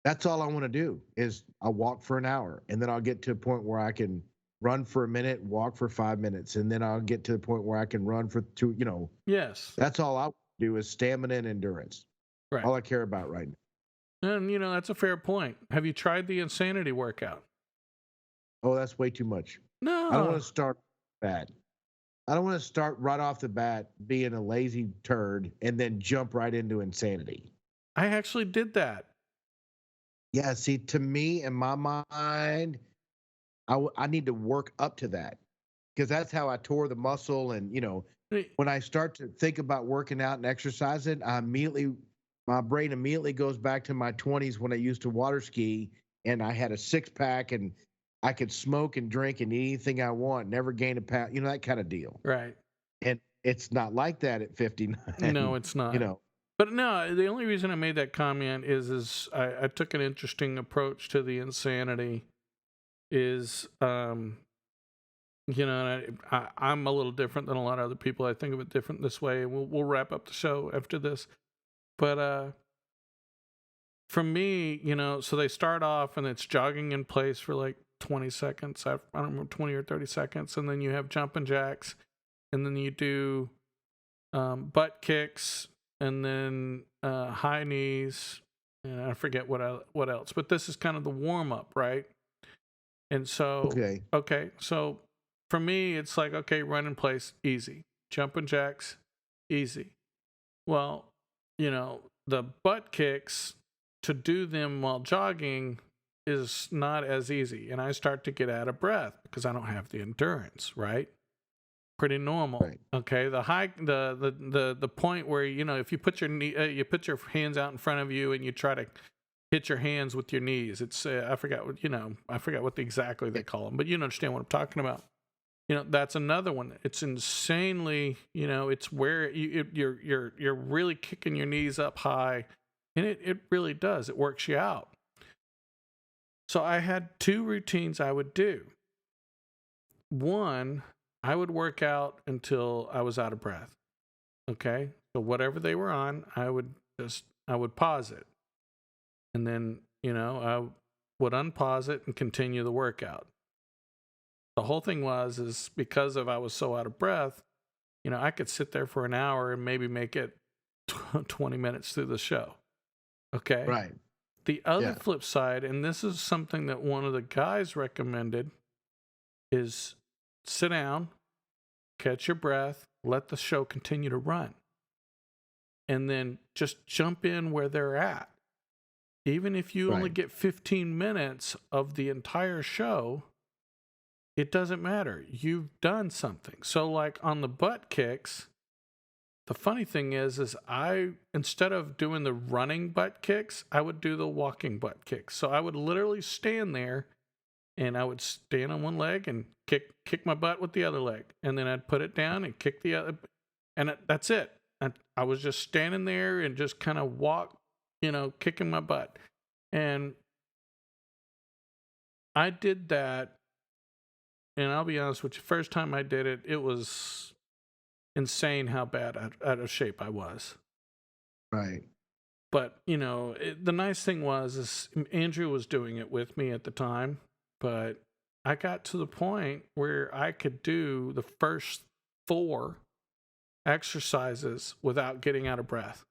[SPEAKER 2] that's all I want to do is I'll walk for an hour, and then I'll get to a point where I can run for a minute, walk for 5 minutes, and then I'll get to the point where I can run for 2.
[SPEAKER 1] Yes.
[SPEAKER 2] That's all I do is stamina and endurance.
[SPEAKER 1] Right.
[SPEAKER 2] All I care about right now.
[SPEAKER 1] And that's a fair point. Have you tried the insanity workout?
[SPEAKER 2] Oh, that's way too much.
[SPEAKER 1] No.
[SPEAKER 2] I don't want to start bad. I don't want to start right off the bat being a lazy turd and then jump right into insanity.
[SPEAKER 1] I actually did that.
[SPEAKER 2] Yeah, see, to me, in my mind, I need to work up to that because that's how I tore the muscle. And, when I start to think about working out and exercising, my brain immediately goes back to my 20s when I used to water ski and I had a 6-pack and I could smoke and drink and eat anything I want, never gain a pound, that kind of deal.
[SPEAKER 1] Right.
[SPEAKER 2] And it's not like that at 59.
[SPEAKER 1] No, it's not. But no, the only reason I made that comment is I took an interesting approach to the insanity. Is I'm a little different than a lot of other people. I think of it different this way. We'll wrap up the show after this. But for me, so they start off and it's jogging in place for like 20 seconds. I don't remember, 20 or 30 seconds. And then you have jumping jacks. And then you do butt kicks. And then high knees. And I forget what else. But this is kind of the warm up, right? And so, okay. So for me, it's like, okay, run in place, easy. Jumping jacks, easy. Well, the butt kicks, to do them while jogging is not as easy. And I start to get out of breath because I don't have the endurance, right? Pretty normal.
[SPEAKER 2] Right.
[SPEAKER 1] Okay. The point where, if you put you put your hands out in front of you and you try to hit your hands with your knees, it's, I forgot what exactly they call them, but you understand what I'm talking about. That's another one. It's insanely, it's where you're really kicking your knees up high, and it really does. It works you out. So I had 2 routines I would do. One, I would work out until I was out of breath. Okay? So whatever they were on, I would pause it. And then, I would unpause it and continue the workout. The whole thing is because I was so out of breath, I could sit there for an hour and maybe make it 20 minutes through the show. Okay.
[SPEAKER 2] Right.
[SPEAKER 1] The other flip side, and this is something that one of the guys recommended, is sit down, catch your breath, let the show continue to run, and then just jump in where they're at. Even if you only get 15 minutes of the entire show, it doesn't matter. You've done something. So like on the butt kicks, the funny thing is I, instead of doing the running butt kicks, I would do the walking butt kicks. So I would literally stand there and I would stand on one leg and kick my butt with the other leg. And then I'd put it down and kick the other. And that's it. I was just standing there and just kind of walk, kicking my butt. And I did that. And I'll be honest with you, first time I did it, it was insane how bad out of shape I was.
[SPEAKER 2] Right.
[SPEAKER 1] But, the nice thing is Andrew was doing it with me at the time, but I got to the point where I could do the first 4 exercises without getting out of breath.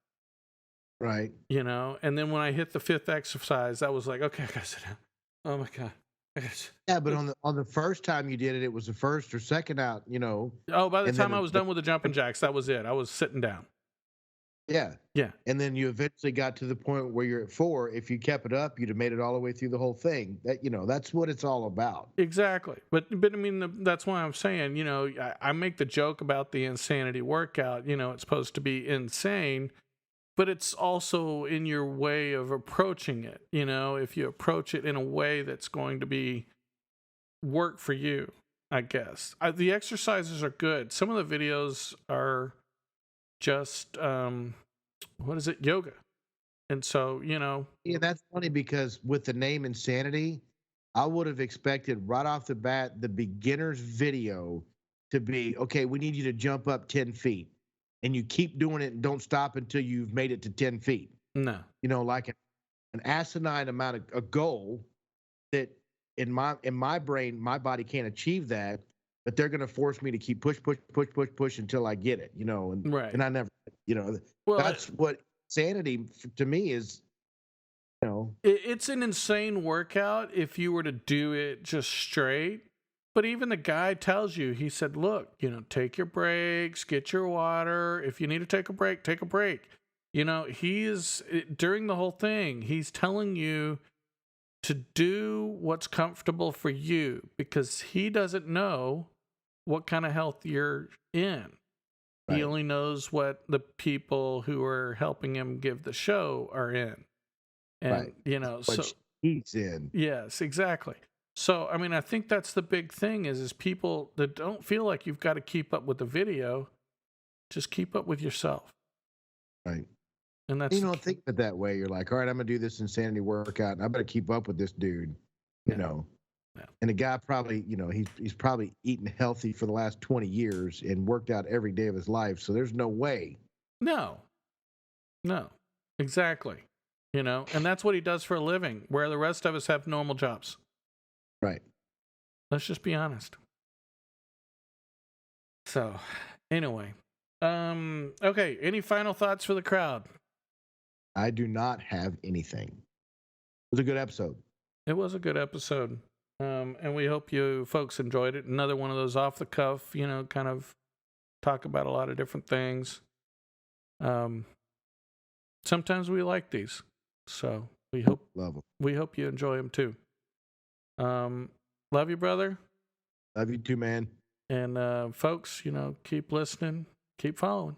[SPEAKER 2] Right.
[SPEAKER 1] And then when I hit the 5th exercise, I was like, okay, I gotta sit down. Oh my God.
[SPEAKER 2] Yeah, but on the first time you did it, it was the first or second out,
[SPEAKER 1] Oh, by the time I was done with the jumping jacks, that was it. I was sitting down.
[SPEAKER 2] Yeah.
[SPEAKER 1] Yeah.
[SPEAKER 2] And then you eventually got to the point where you're at 4. If you kept it up, you'd have made it all the way through the whole thing. That, that's what it's all about.
[SPEAKER 1] Exactly. But I mean, that's why I'm saying, I make the joke about the insanity workout. It's supposed to be insane, but it's also in your way of approaching it. If you approach it in a way that's going to be work for you, I guess. The exercises are good. Some of the videos are just, yoga. And so,
[SPEAKER 2] Yeah, that's funny because with the name Insanity, I would have expected right off the bat the beginner's video to be, okay, we need you to jump up 10 feet. And you keep doing it and don't stop until you've made it to 10 feet.
[SPEAKER 1] No.
[SPEAKER 2] Like an asinine amount of a goal that in my brain, my body can't achieve that, but they're going to force me to keep push until I get it, and,
[SPEAKER 1] right.
[SPEAKER 2] And I never,
[SPEAKER 1] well,
[SPEAKER 2] that's what sanity to me is,
[SPEAKER 1] It's an insane workout if you were to do it just straight. But even the guy tells you, he said, look, take your breaks, get your water. If you need to take a break, take a break. During the whole thing, he's telling you to do what's comfortable for you because he doesn't know what kind of health you're in. Right. He only knows what the people who are helping him give the show are in. And, so
[SPEAKER 2] he's in.
[SPEAKER 1] Yes, exactly. So, I mean, I think that's the big thing is people that don't feel like you've got to keep up with the video, just keep up with yourself.
[SPEAKER 2] Right.
[SPEAKER 1] And that's,
[SPEAKER 2] you don't think of it that way. You're like, all right, I'm going to do this insanity workout and I better keep up with this dude, Yeah. And the guy probably, he's probably eaten healthy for the last 20 years and worked out every day of his life. So there's no way.
[SPEAKER 1] No, exactly. you know, and that's what he does for a living, where the rest of us have normal jobs.
[SPEAKER 2] Right.
[SPEAKER 1] Let's just be honest. So, anyway, okay. Any final thoughts for the crowd?
[SPEAKER 2] I do not have anything. It was a good episode.
[SPEAKER 1] It was a good episode. And we hope you folks enjoyed it. Another one of those off the cuff, you know, kind of talk about a lot of different things. Sometimes we like these. So we hope
[SPEAKER 2] Love them.
[SPEAKER 1] we hope you enjoy them too. Love you, brother.
[SPEAKER 2] Love you too, man.
[SPEAKER 1] And folks, you know, keep listening, keep following.